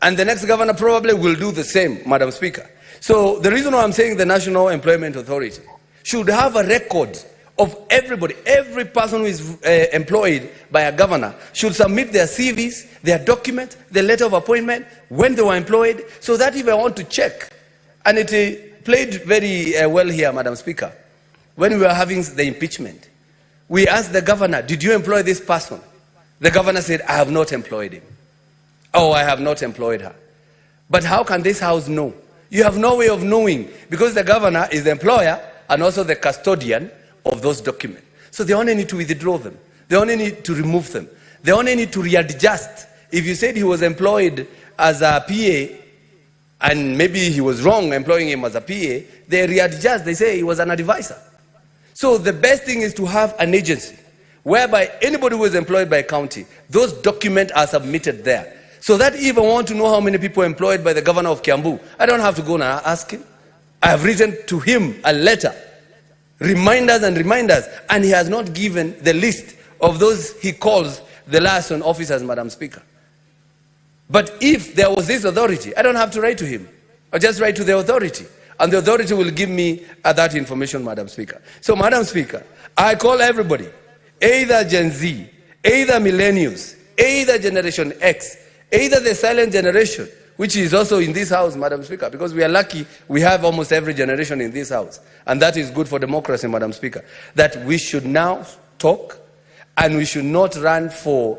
And the next governor probably will do the same, Madam Speaker. So the reason why I'm saying the National Employment Authority should have a record of everybody, every person who is employed by a governor should submit their CVs, their documents, their letter of appointment, when they were employed, so that if I want to check, and it played very well here, Madam Speaker, when we were having the impeachment, we asked the governor, did you employ this person? The governor said, I have not employed him. Oh, I have not employed her. But how can this house know? You have no way of knowing, because the governor is the employer and also the custodian of those documents. So they only need to withdraw them. They only need to remove them. They only need to readjust. If you said he was employed as a PA and maybe he was wrong employing him as a PA, they readjust, they say he was an advisor. So the best thing is to have an agency whereby anybody who is employed by a county, those documents are submitted there. So that if I want to know how many people employed by the governor of Kiambu, I don't have to go and ask him. I have written to him a letter, reminders and reminders, and he has not given the list of those he calls the liaison officers, Madam Speaker. But if there was this authority, I don't have to write to him. I just write to the authority, and the authority will give me that information, Madam Speaker. So, Madam Speaker, I call everybody, either Gen Z, either millennials, either Generation X, either the silent generation, which is also in this house, Madam Speaker, because we are lucky we have almost every generation in this house. And that is good for democracy, Madam Speaker. That we should now talk, and we should not run for,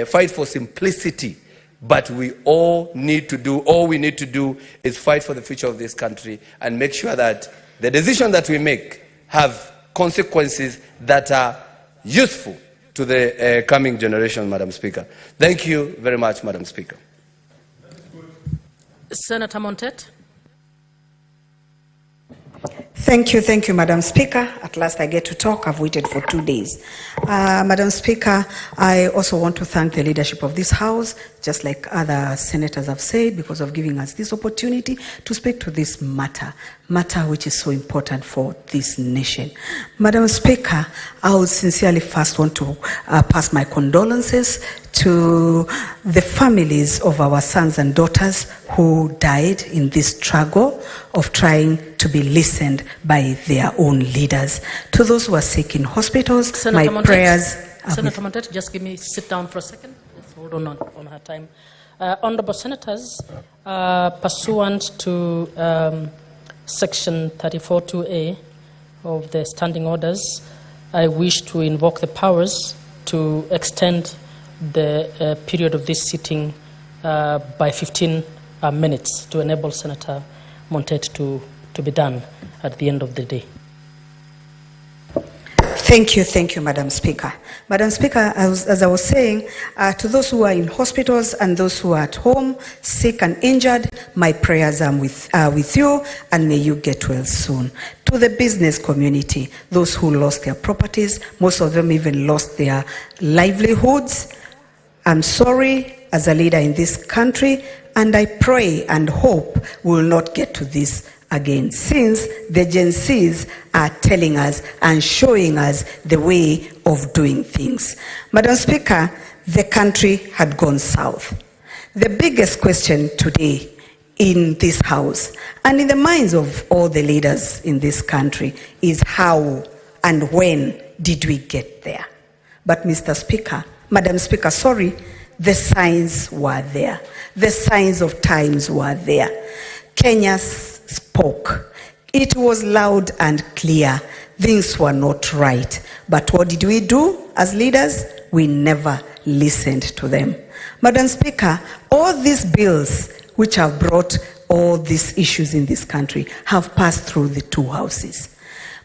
fight for simplicity. But we all need to do is fight for the future of this country and make sure that the decision that we make have consequences that are useful to the coming generation, Madam Speaker. Thank you very much, Madam Speaker. Senator Montet. Thank you, Madam Speaker. At last I get to talk. I've waited for 2 days. Madam Speaker, I also want to thank the leadership of this House, just like other senators have said, because of giving us this opportunity to speak to this matter which is so important for this nation. Madam Speaker, I would sincerely first want to pass my condolences to the families of our sons and daughters who died in this struggle of trying to be listened by their own leaders. To those who are sick in hospitals, Senator my Montet, prayers... Senator Montet, just sit down for a second. Let's hold on her time. Honorable Senators, pursuant to Section 34(2)A of the Standing Orders, I wish to invoke the powers to extend the period of this sitting by 15 minutes to enable Senator Montet to be done at the end of the day. Thank you, Madam Speaker. Madam Speaker, as I was saying, to those who are in hospitals and those who are at home, sick and injured, my prayers are with you, and may you get well soon. To the business community, those who lost their properties, most of them even lost their livelihoods, I'm sorry as a leader in this country, and I pray and hope we will not get to this again, since the Gen Zs are telling us and showing us the way of doing things. Madam Speaker, the country had gone south. The biggest question today in this House and in the minds of all the leaders in this country is how and when did we get there? But Madam Speaker, sorry, the signs were there. The signs of times were there. Kenya spoke. It was loud and clear. Things were not right. But what did we do as leaders? We never listened to them. Madam Speaker, all these bills which have brought all these issues in this country have passed through the two houses.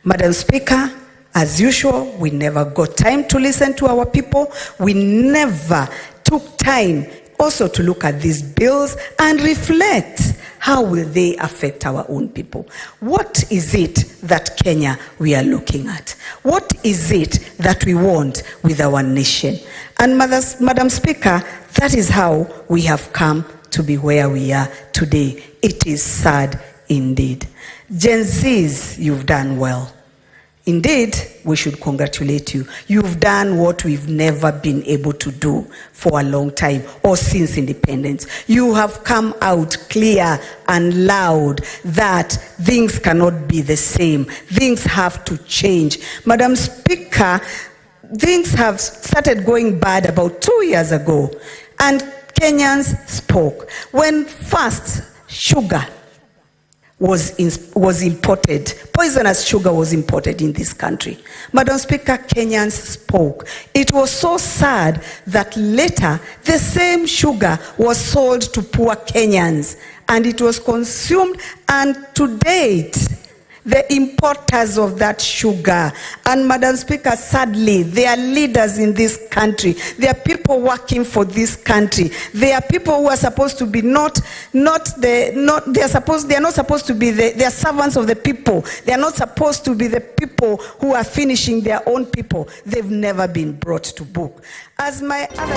Madam Speaker, as usual, we never got time to listen to our people. We never took time also to look at these bills and reflect how will they affect our own people. What is it that Kenya we are looking at? What is it that we want with our nation? And Madam Speaker, that is how we have come to be where we are today. It is sad indeed. Gen Zs, you've done well. Indeed, we should congratulate you. You've done what we've never been able to do for a long time or since independence. You have come out clear and loud that things cannot be the same. Things have to change. Madam Speaker, things have started going bad about 2 years ago, and Kenyans spoke. When first sugar was imported. Poisonous sugar was imported in this country. Madam Speaker, Kenyans spoke. It was so sad that later the same sugar was sold to poor Kenyans and it was consumed, and to date the importers of that sugar. And Madam Speaker, sadly, there are leaders in this country. There are people working for this country. There are people who are supposed to be they are not supposed to be they are servants of the people. They are not supposed to be the people who are finishing their own people. They've never been brought to book. As my other